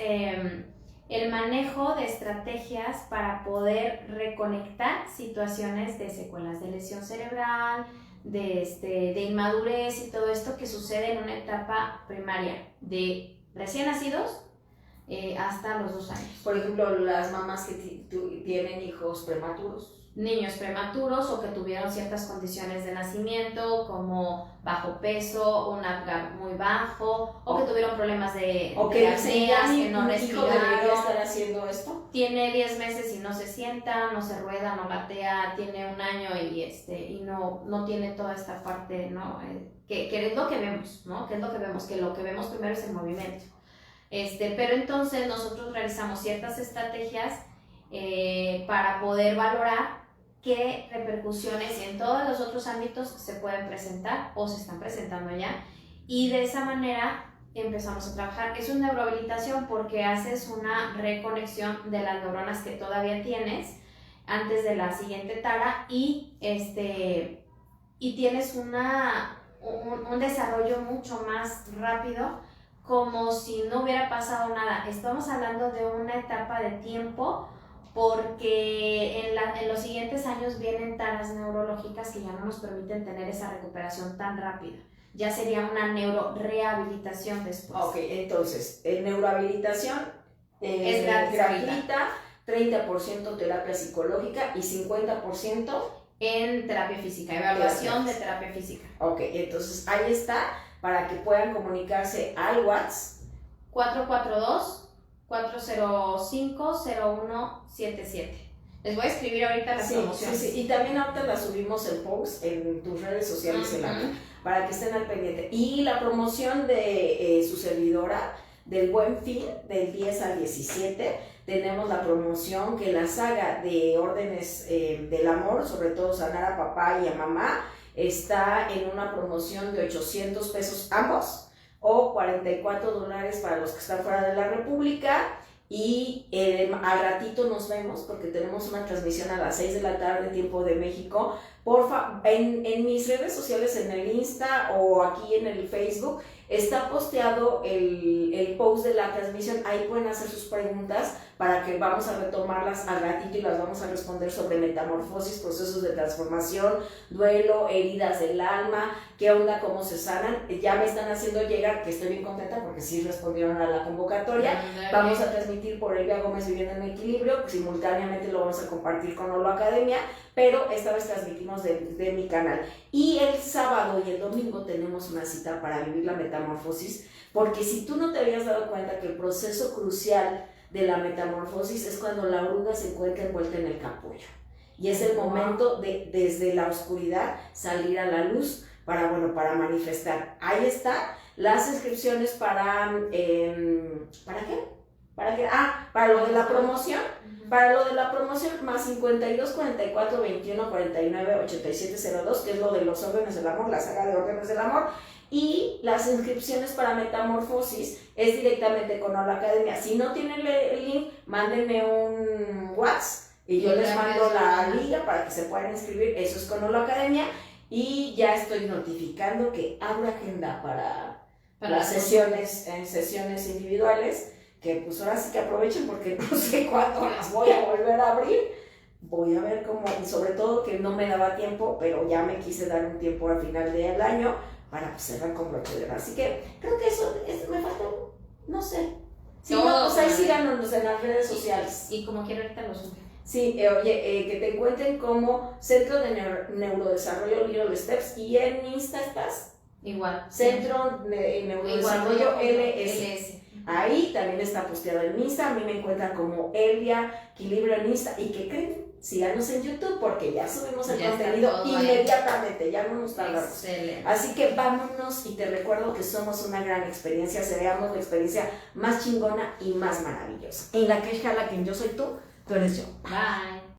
el manejo de estrategias para poder reconectar situaciones de secuelas de lesión cerebral, de inmadurez y todo esto que sucede en una etapa primaria, de recién nacidos hasta los 2 años. Por ejemplo, las mamás que tienen hijos prematuros. Niños prematuros o que tuvieron ciertas condiciones de nacimiento como bajo peso, un Apgar muy bajo, o que tuvieron problemas de apneas, que no respiraron. ¿Mi hijo debería estar haciendo esto? Tiene 10 meses y no se sienta, no se rueda, no gatea, tiene 1 año y no tiene toda esta parte, ¿no? Que es lo que vemos, ¿no? Que es lo que vemos, que lo que vemos primero es el movimiento. Pero entonces nosotros realizamos ciertas estrategias para poder valorar qué repercusiones en todos los otros ámbitos se pueden presentar o se están presentando ya, y de esa manera empezamos a trabajar. Es una neurohabilitación porque haces una reconexión de las neuronas que todavía tienes antes de la siguiente tara y tienes un desarrollo mucho más rápido, como si no hubiera pasado nada. Estamos hablando de una etapa de tiempo porque en los siguientes años vienen taras neurológicas que ya no nos permiten tener esa recuperación tan rápida. Ya sería una neurorehabilitación después. Ok, entonces, neurohabilitación es gratuita, 30% terapia psicológica y 50% en terapia física, evaluación de terapia física. Ok, entonces ahí está, para que puedan comunicarse al WhatsApp 442-405-0177. Les voy a escribir ahorita las promociones. Sí, y también ahorita las subimos en post en tus redes sociales, para que estén al pendiente. Y la promoción de su servidora del Buen Fin, del 10 al 17, tenemos la promoción que la saga de órdenes del amor, sobre todo sanar a papá y a mamá, está en una promoción de 800 pesos ambos, o $44 para los que están fuera de la República. Y al ratito nos vemos porque tenemos una transmisión a las 6 de la tarde, tiempo de México. Porfa, en mis redes sociales, en el Insta o aquí en el Facebook, está posteado el post de la transmisión. Ahí pueden hacer sus preguntas para que vamos a retomarlas al ratito y las vamos a responder sobre metamorfosis, procesos de transformación, duelo, heridas del alma, qué onda, cómo se sanan. Ya me están haciendo llegar, que estoy bien contenta porque sí respondieron a la convocatoria. Vamos a transmitir por Elvia Gómez Viviendo en Equilibrio, simultáneamente lo vamos a compartir con Holo Academia, pero esta vez transmitimos de mi canal. Y el sábado y el domingo tenemos una cita para vivir la metamorfosis, porque si tú no te habías dado cuenta que el proceso crucial de la metamorfosis es cuando la oruga se encuentra envuelta en el capullo. Y es el momento de, desde la oscuridad, salir a la luz para manifestar. Ahí está las inscripciones para qué? Para lo de la promoción. Para lo de la promoción, más 52 44 21 49 87 02, que es lo de los órdenes del amor, la saga de órdenes del amor. Y las inscripciones para metamorfosis es directamente con Holo Academia. Si no tienen el link, mándenme un WhatsApp y yo les mando la liga para que se puedan inscribir. Eso es con Holo Academia. Y ya estoy notificando que abro agenda para las sesiones individuales, que pues ahora sí que aprovechen porque no sé cuándo las voy a volver a abrir. Voy a ver cómo, y sobre todo que no me daba tiempo, pero ya me quise dar un tiempo al final del año para cerrar con broche de oro. Así que creo que eso me faltó, no sé. Sí, pues ahí síganos en las redes sociales. Y como quiero ahorita lo subo. Sí, que te encuentren como Centro de Neurodesarrollo Little Steps, y en Insta estás igual. Centro de Neurodesarrollo LS. Ahí también está posteado en Insta. A mí me encuentran como Elvia Equilibrio en Insta. ¿Y qué creen? Síganos en YouTube porque ya subimos el contenido inmediatamente, ya no nos tardamos. Excelente. Así que vámonos, y te recuerdo que somos una gran experiencia, seamos la experiencia más chingona y más maravillosa. En la que jala quien yo soy tú eres yo. Bye.